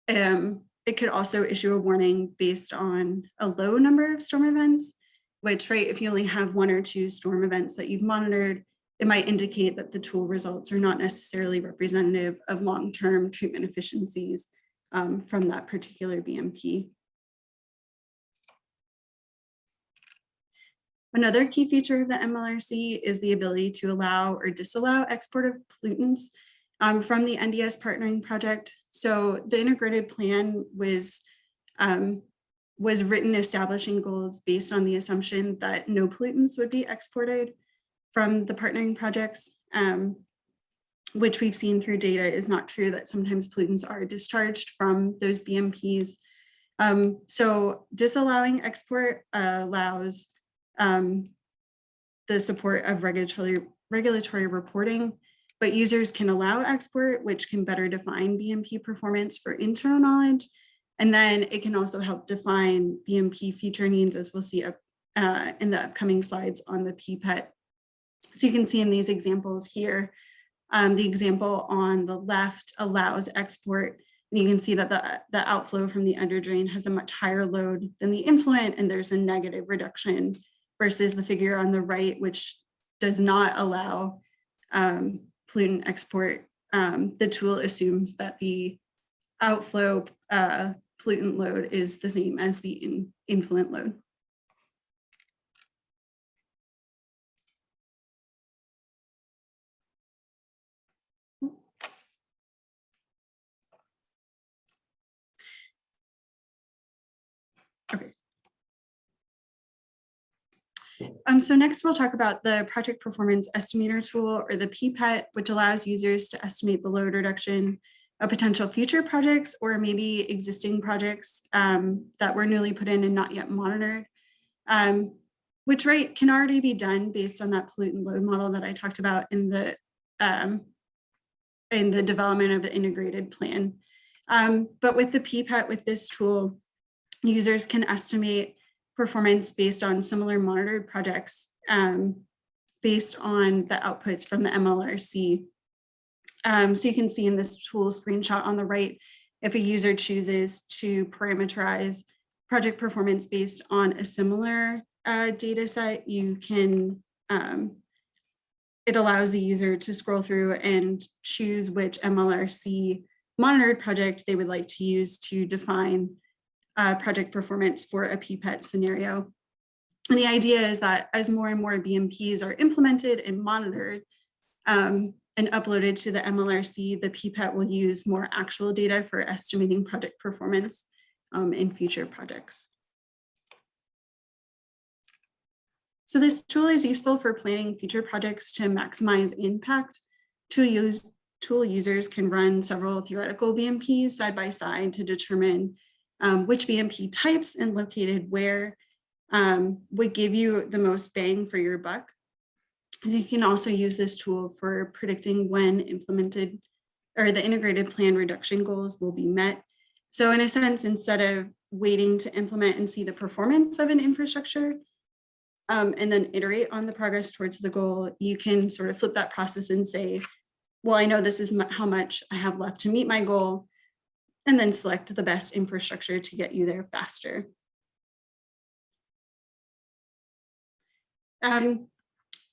it could also issue a warning based on a low number of storm events, which, right, if you only have 1 or 2 storm events that you've monitored, it might indicate that the tool results are not necessarily representative of long-term treatment efficiencies from that particular BMP. Another key feature of the MLRC is the ability to allow or disallow export of pollutants from the NDS partnering project. So the integrated plan was written establishing goals based on the assumption that no pollutants would be exported from the partnering projects, which we've seen through data is not true, that sometimes pollutants are discharged from those BMPs. So disallowing export allows the support of regulatory reporting, but users can allow export, which can better define BMP performance for internal knowledge. And then it can also help define BMP feature needs, as we'll see in the upcoming slides on the PPET. So you can see in these examples here, the example on the left allows export, and you can see that the outflow from the underdrain has a much higher load than the influent, and there's a negative reduction versus the figure on the right, which does not allow pollutant export. The tool assumes that the outflow pollutant load is the same as the influent load. Okay. So next we'll talk about the Project Performance Estimator tool, or the PPET, which allows users to estimate the load reduction of potential future projects or maybe existing projects that were newly put in and not yet monitored, which can already be done based on that pollutant load model that I talked about in the development of the integrated plan. But with the PPET, with this tool, users can estimate performance based on similar monitored projects based on the outputs from the MLRC. So you can see in this tool screenshot on the right, if a user chooses to parameterize project performance based on a similar data set, you can, it allows the user to scroll through and choose which MLRC monitored project they would like to use to define project performance for a PPET scenario. And the idea is that as more and more BMPs are implemented and monitored and uploaded to the MLRC, the PPET will use more actual data for estimating project performance in future projects. So this tool is useful for planning future projects to maximize impact. Tool users can run several theoretical BMPs side by side to determine which BMP types and located where would give you the most bang for your buck. You can also use this tool for predicting when implemented or the integrated plan reduction goals will be met. So in a sense, instead of waiting to implement and see the performance of an infrastructure and then iterate on the progress towards the goal, you can sort of flip that process and say, well, I know this is how much I have left to meet my goal, and then select the best infrastructure to get you there faster.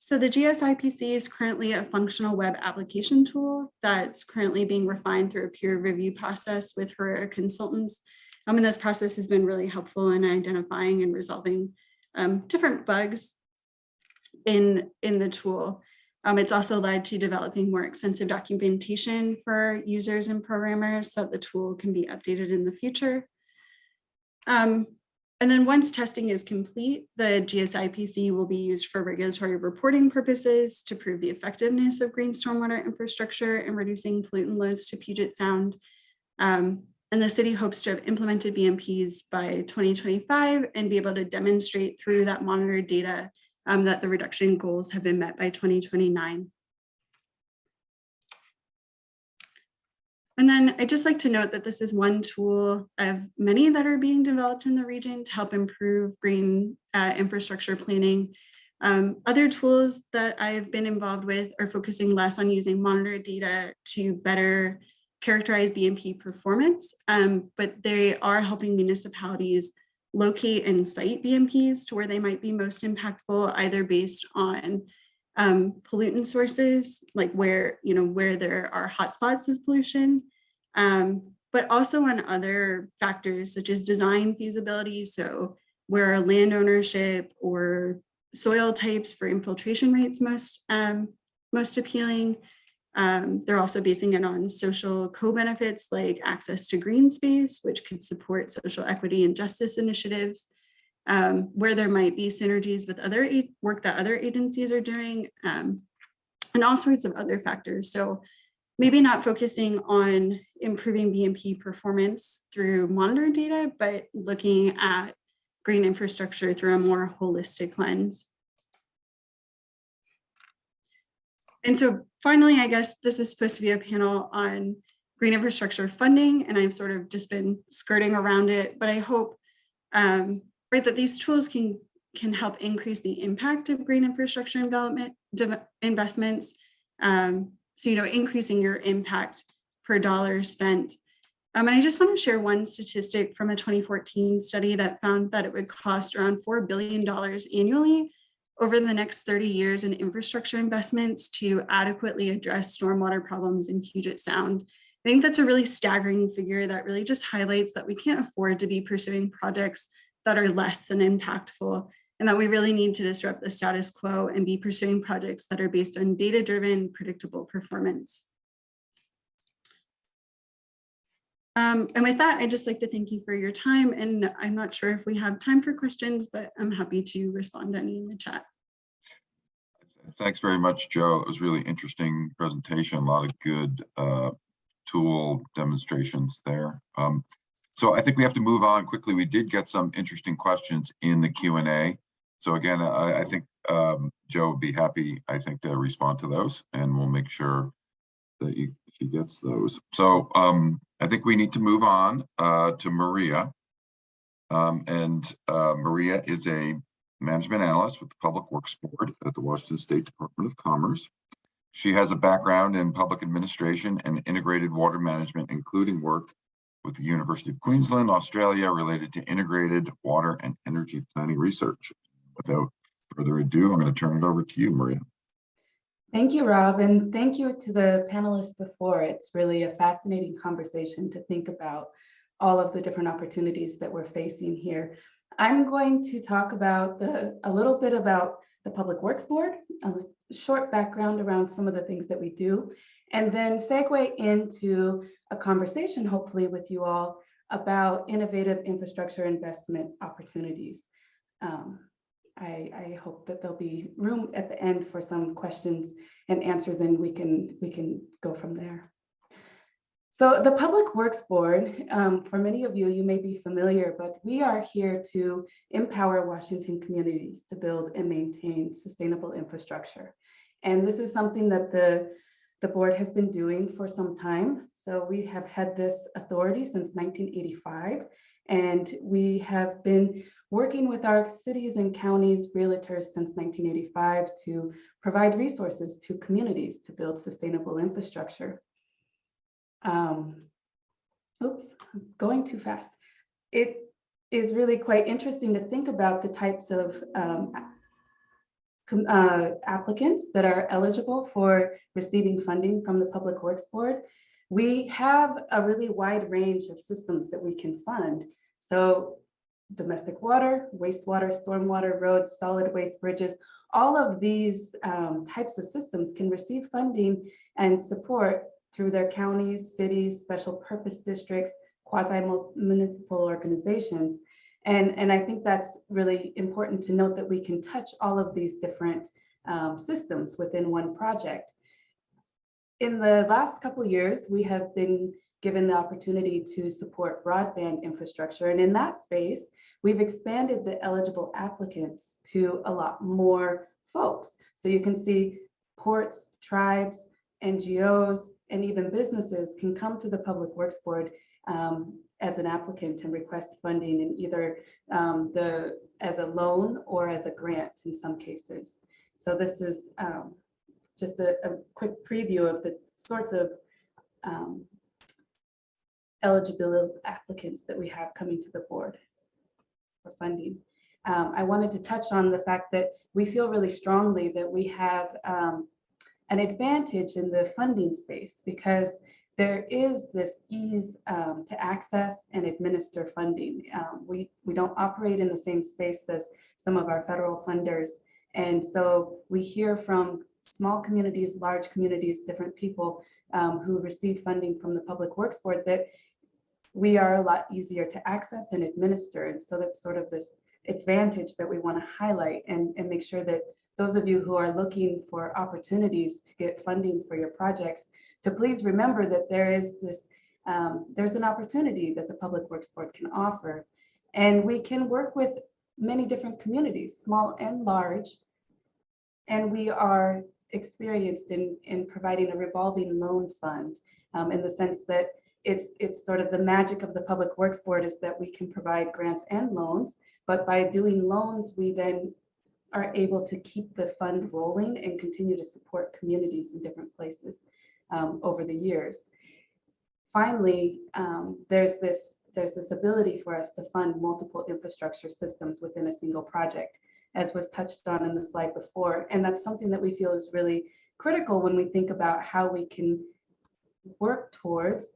So the GSIPC is currently a functional web application tool that's currently being refined through a peer review process with Herrera consultants. And this process has been really helpful in identifying and resolving different bugs in the tool. It's also led to developing more extensive documentation for users and programmers so that the tool can be updated in the future. And then once testing is complete, the GSIPC will be used for regulatory reporting purposes to prove the effectiveness of green stormwater infrastructure and reducing pollutant loads to Puget Sound. And the city hopes to have implemented BMPs by 2025 and be able to demonstrate through that monitored data that the reduction goals have been met by 2029. And then I'd just like to note that this is one tool of many that are being developed in the region to help improve green infrastructure planning. Other tools that I've been involved with are focusing less on using monitor data to better characterize BMP performance, but they are helping municipalities locate and cite BMPs to where they might be most impactful, either based on pollutant sources, like where there are hotspots of pollution, but also on other factors such as design feasibility. So where land ownership or soil types for infiltration rates most appealing. They're also basing it on social co-benefits like access to green space, which could support social equity and justice initiatives, where there might be synergies with other work that other agencies are doing, and all sorts of other factors. So maybe not focusing on improving BMP performance through monitor data, but looking at green infrastructure through a more holistic lens. And so finally, I guess this is supposed to be a panel on green infrastructure funding, and I've sort of just been skirting around it, but I hope that these tools can help increase the impact of green infrastructure investments. So, increasing your impact per dollar spent. And I just want to share one statistic from a 2014 study that found that it would cost around $4 billion annually over the next 30 years in infrastructure investments to adequately address stormwater problems in Puget Sound. I think that's a really staggering figure that really just highlights that we can't afford to be pursuing projects that are less than impactful, and that we really need to disrupt the status quo and be pursuing projects that are based on data-driven, predictable performance. And with that, I'd just like to thank you for your time. And I'm not sure if we have time for questions, but I'm happy to respond to any in the chat. Thanks very much, Joe. It was really interesting presentation, a lot of good tool demonstrations there. So I think we have to move on quickly. We did get some interesting questions in the Q&A. So again, I think Joe would be happy, I think, to respond to those, and we'll make sure that she gets those. So I think we need to move on to Maria. Maria is a management analyst with the Public Works Board at the Washington State Department of Commerce. She has a background in public administration and integrated water management, including work with the University of Queensland, Australia, related to integrated water and energy planning research. Without further ado, I'm going to turn it over to you, Maria. Thank you, Rob, and thank you to the panelists before. It's really a fascinating conversation to think about all of the different opportunities that we're facing here. I'm going to talk about a little bit about the Public Works Board, a short background around some of the things that we do, and then segue into a conversation, hopefully with you all, about innovative infrastructure investment opportunities. I hope that there'll be room at the end for some questions and answers, and we can go from there. So the Public Works Board, for many of you, you may be familiar, but we are here to empower Washington communities to build and maintain sustainable infrastructure. And this is something that the board has been doing for some time. So we have had this authority since 1985, and we have been working with our cities and counties realtors since 1985 to provide resources to communities to build sustainable infrastructure. Oops, I'm going too fast. It is really quite interesting to think about the types of applicants that are eligible for receiving funding from the Public Works Board. We have a really wide range of systems that we can fund. So domestic water, wastewater, stormwater, roads, solid waste, bridges, all of these types of systems can receive funding and support through their counties, cities, special purpose districts, quasi-municipal organizations. And I think that's really important to note, that we can touch all of these different systems within one project. In the last couple of years, we have been given the opportunity to support broadband infrastructure. And in that space, we've expanded the eligible applicants to a lot more folks. So you can see ports, tribes, NGOs, and even businesses can come to the Public Works Board as an applicant and request funding in either as a loan or as a grant in some cases. So this is just a quick preview of the sorts of eligibility applicants that we have coming to the board for funding. I wanted to touch on the fact that we feel really strongly that we have an advantage in the funding space because there is this ease to access and administer funding. We don't operate in the same space as some of our federal funders. And so we hear from small communities, large communities, different people who receive funding from the Public Works Board that we are a lot easier to access and administer. And so that's sort of this advantage that we want to highlight and make sure that those of you who are looking for opportunities to get funding for your projects, to please remember that there is this, there's an opportunity that the Public Works Board can offer. And we can work with many different communities, small and large. And we are experienced in providing a revolving loan fund in the sense that it's sort of the magic of the Public Works Board is that we can provide grants and loans, but by doing loans, we then are able to keep the fund rolling and continue to support communities in different places over the years. Finally, there's this ability for us to fund multiple infrastructure systems within a single project, as was touched on in the slide before. And that's something that we feel is really critical when we think about how we can work towards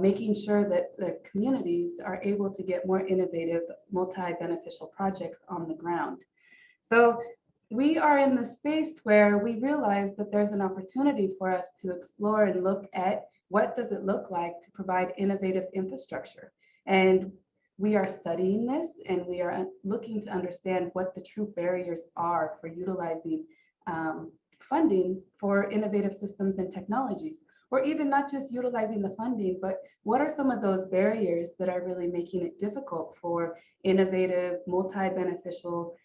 making sure that the communities are able to get more innovative, multi-beneficial projects on the ground. So we are in the space where we realize that there's an opportunity for us to explore and look at what does it look like to provide innovative infrastructure. And we are studying this and we are looking to understand what the true barriers are for utilizing funding for innovative systems and technologies, or even not just utilizing the funding, but what are some of those barriers that are really making it difficult for innovative, multi-beneficial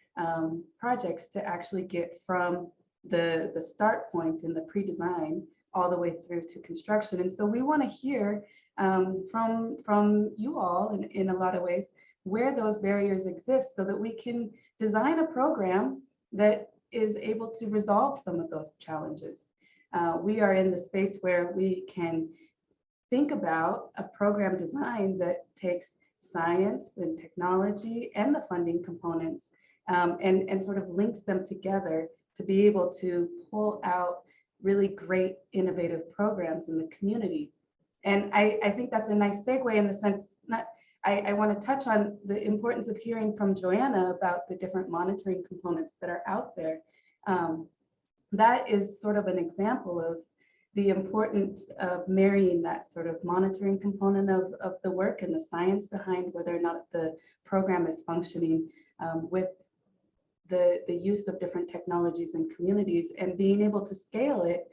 projects to actually get from the start point in the pre-design all the way through to construction. And so we want to hear from you all in a lot of ways where those barriers exist so that we can design a program that is able to resolve some of those challenges. We are in the space where we can think about a program design that takes science and technology and the funding components and sort of links them together to be able to pull out really great innovative programs in the community. And I think that's a nice segue in the sense, I want to touch on the importance of hearing from Joanna about the different monitoring components that are out there. That is sort of an example of the importance of marrying that sort of monitoring component of the work and the science behind whether or not the program is functioning with the use of different technologies and communities and being able to scale it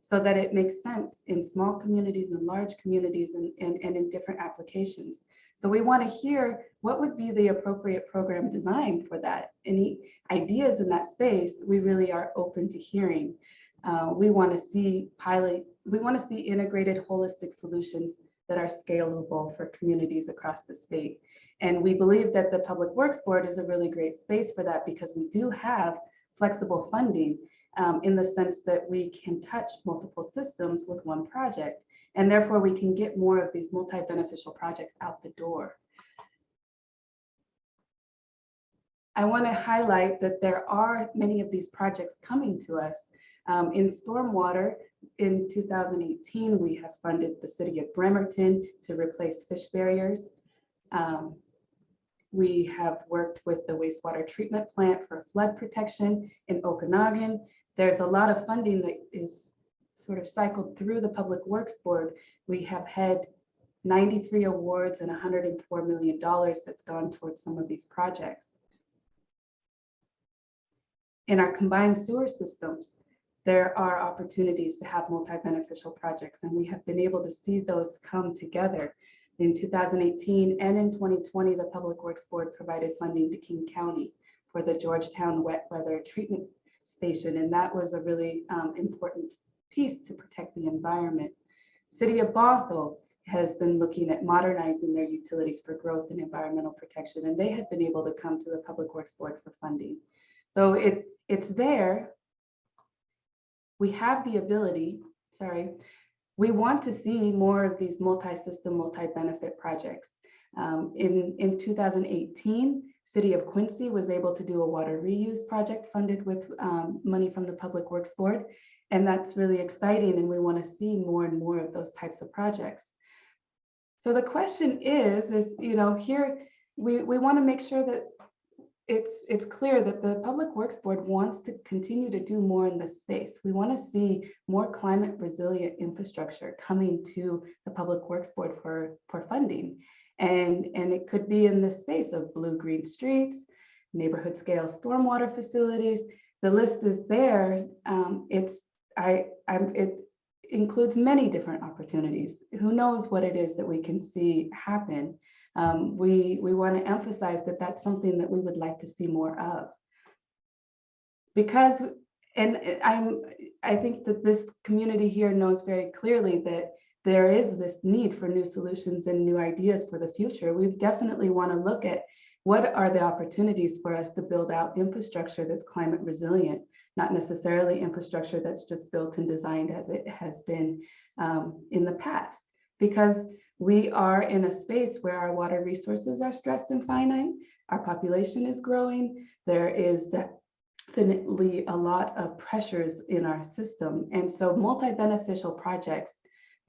so that it makes sense in small communities and large communities and in different applications. So we want to hear what would be the appropriate program design for that. Any ideas in that space, we really are open to hearing. We want to see integrated holistic solutions that are scalable for communities across the state. And we believe that the Public Works Board is a really great space for that because we do have flexible funding in the sense that we can touch multiple systems with one project. And therefore we can get more of these multi-beneficial projects out the door. I want to highlight that there are many of these projects coming to us. In stormwater, in 2018, we have funded the city of Bremerton to replace fish barriers. We have worked with the wastewater treatment plant for flood protection in Okanagan. There's a lot of funding that is sort of cycled through the Public Works Board. We have had 93 awards and $104 million that's gone towards some of these projects. In our combined sewer systems, there are opportunities to have multi-beneficial projects, and we have been able to see those come together. In 2018 and in 2020, the Public Works Board provided funding to King County for the Georgetown wet weather treatment station, and that was a really important piece to protect the environment. City of Bothell has been looking at modernizing their utilities for growth and environmental protection, and they have been able to come to the Public Works Board for funding. So it's there. We have the ability, we want to see more of these multi-system, multi-benefit projects. In 2018, City of Quincy was able to do a water reuse project funded with money from the Public Works Board. And that's really exciting. And we want to see more and more of those types of projects. So the question is, here we want to make sure that it's clear that the Public Works Board wants to continue to do more in this space. We want to see more climate resilient infrastructure coming to the Public Works Board for funding. And it could be in the space of blue-green streets, neighborhood scale stormwater facilities. The list is there. It includes many different opportunities. Who knows what it is that we can see happen? We want to emphasize that that's something that we would like to see more of. Because, I think that this community here knows very clearly that there is this need for new solutions and new ideas for the future. We definitely want to look at what are the opportunities for us to build out infrastructure that's climate resilient, not necessarily infrastructure that's just built and designed as it has been in the past. Because we are in a space where our water resources are stressed and finite, our population is growing, there is definitely a lot of pressures in our system. And so multi-beneficial projects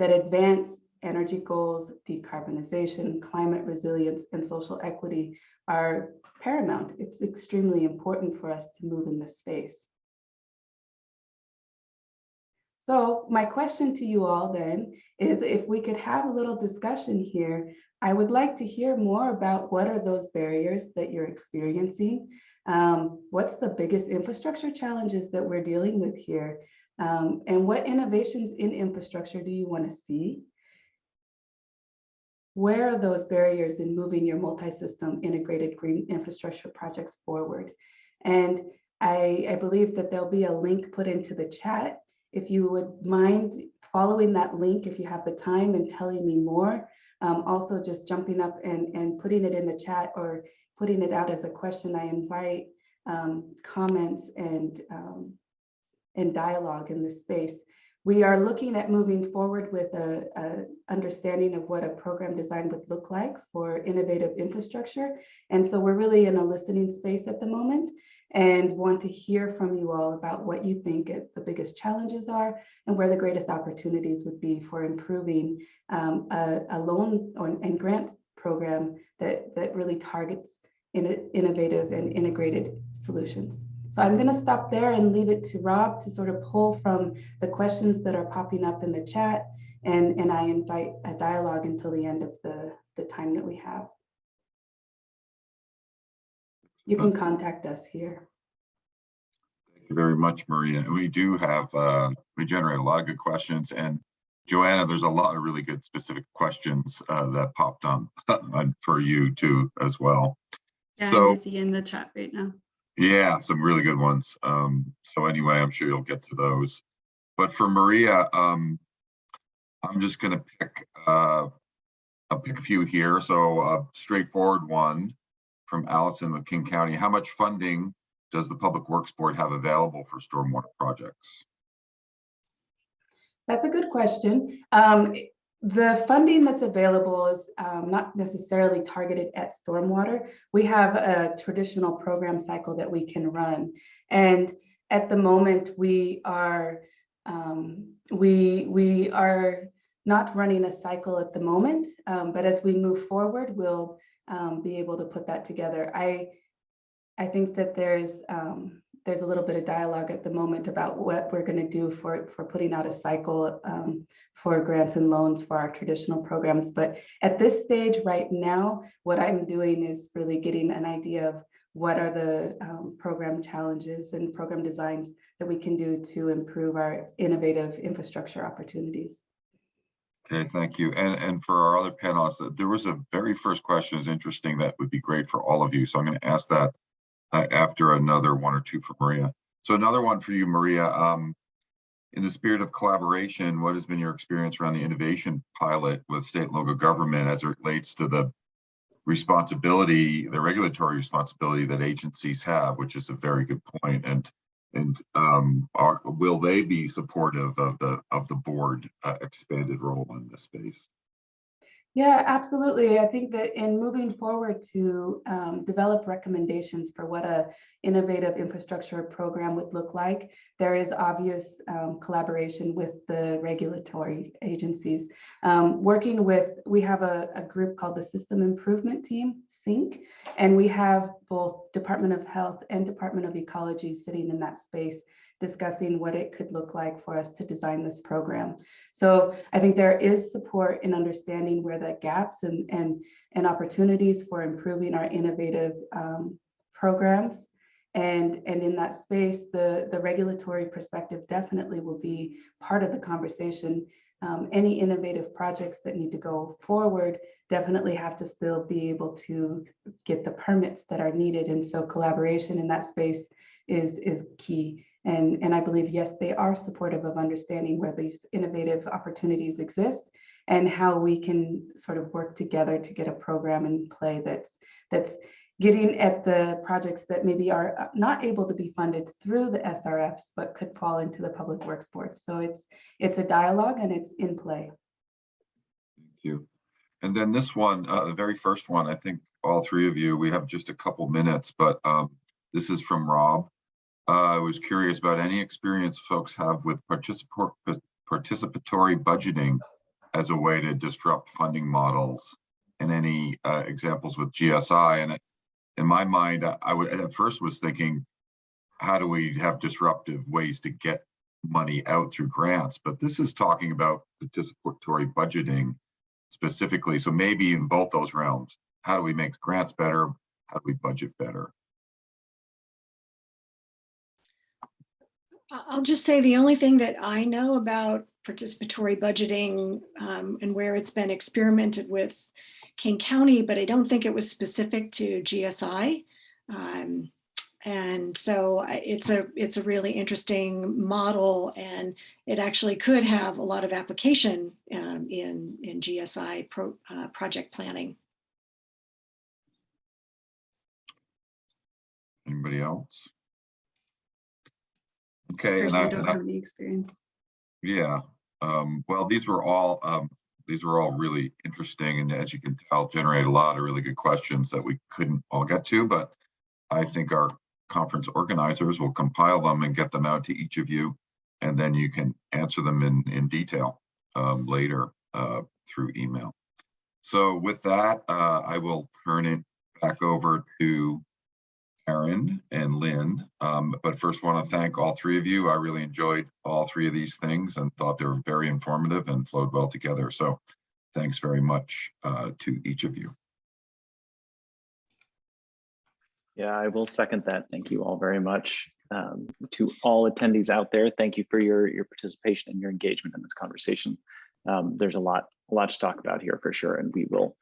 that advance energy goals, decarbonization, climate resilience, and social equity are paramount. It's extremely important for us to move in this space. So my question to you all then is, if we could have a little discussion here, I would like to hear more about what are those barriers that you're experiencing. What's the biggest infrastructure challenges that we're dealing with here? And what innovations in infrastructure do you want to see? Where are those barriers in moving your multi-system integrated green infrastructure projects forward? And I believe that there'll be a link put into the chat. If you would mind following that link, if you have the time, and telling me more, also just jumping up and putting it in the chat or putting it out as a question. I invite comments and dialogue in this space. We are looking at moving forward with a understanding of what a program design would look like for innovative infrastructure. And so we're really in a listening space at the moment and want to hear from you all about what you think the biggest challenges are and where the greatest opportunities would be for improving a loan and grant program that really targets innovative and integrated solutions. So I'm going to stop there and leave it to Rob to sort of pull from the questions that are popping up in the chat, and I invite a dialogue until the end of the time that we have. You can contact us here. Thank you very much, Maria. And we do have, we generate a lot of good questions. And Joanna, there's a lot of really good specific questions that popped on for you too as well. Yeah, So, I'm busy in the chat right now. yeah, some really good ones. So anyway, I'm sure you'll get to those. But for Maria, I'm just going to pick, I'll pick a few here. So a straightforward one from Allison with King County. How much funding does the Public Works Board have available for stormwater projects? That's a good question. The funding that's available is not necessarily targeted at stormwater. We have a traditional program cycle that we can run. And at the moment, we are not running a cycle at the moment, but as we move forward, we'll be able to put that together. I think that there's a little bit of dialogue at the moment about what we're going to do for putting out a cycle for grants and loans for our traditional programs. But at this stage right now, what I'm doing is really getting an idea of what are the program challenges and program designs that we can do to improve our innovative infrastructure opportunities. Okay, thank you. And for our other panelists, there was a very first question is interesting that would be great for all of you. So I'm going to ask that after another one or two for Maria. So another one for you, Maria. in the spirit of collaboration, what has been your experience around the innovation pilot with state and local government as it relates to the responsibility, the regulatory responsibility that agencies have, which is a very good point. And will they be supportive of the board expanded role in this space? Yeah, absolutely. I think that in moving forward to develop recommendations for what a innovative infrastructure program would look like, there is obvious collaboration with the regulatory agencies. We have a group called the System Improvement Team, SYNC, and we have both Department of Health and Department of Ecology sitting in that space, discussing what it could look like for us to design this program. So I think there is support in understanding where the gaps and opportunities for improving our innovative programs. And in that space, the regulatory perspective definitely will be part of the conversation. Any innovative projects that need to go forward definitely have to still be able to get the permits that are needed. And so collaboration in that space is key. And I believe, yes, they are supportive of understanding where these innovative opportunities exist and how we can sort of work together to get a program in play that's getting at the projects that maybe are not able to be funded through the SRFs, but could fall into the Public Works Board. So it's a dialogue and it's in play. Thank you. And then this one, the very first one, I think all three of you, we have just a couple minutes, but this is from Rob. I was curious about any experience folks have with participatory budgeting as a way to disrupt funding models, and any examples with GSI. And in my mind, I at first was thinking, how do we have disruptive ways to get money out through grants? But this is talking about participatory budgeting specifically. So maybe in both those realms, how do we make grants better? How do we budget better? I'll just say the only thing that I know about participatory budgeting and where it's been experimented with King County, but I don't think it was specific to GSI. And so it's a really interesting model, and it actually could have a lot of application in GSI project planning. Anybody else? Okay, Personally, I don't have any experience. Yeah, well, these were all really interesting, and as you can tell, generate a lot of really good questions that we couldn't all get to, but I think our conference organizers will compile them and get them out to each of you, and then you can answer them in detail later through email. So with that, I will turn it back over to Aaron and Lynn, but first want to thank all three of you. I really enjoyed all three of these things and thought they were very informative and flowed well together. So thanks very much to each of you. Yeah, I will second that. Thank you all very much. To all attendees out there, thank you for your participation and your engagement in this conversation. There's a lot to talk about here for sure, and we will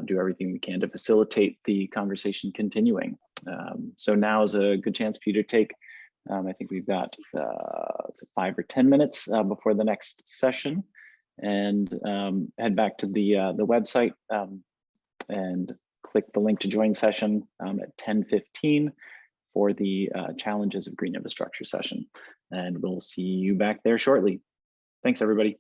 do everything we can to facilitate the conversation continuing. So now is a good chance for you to take, I think we've got 5 or 10 minutes before the next session, and head back to the website and click the link to join session at 10:15 for the Challenges of Green Infrastructure session. And we'll see you back there shortly. Thanks, everybody.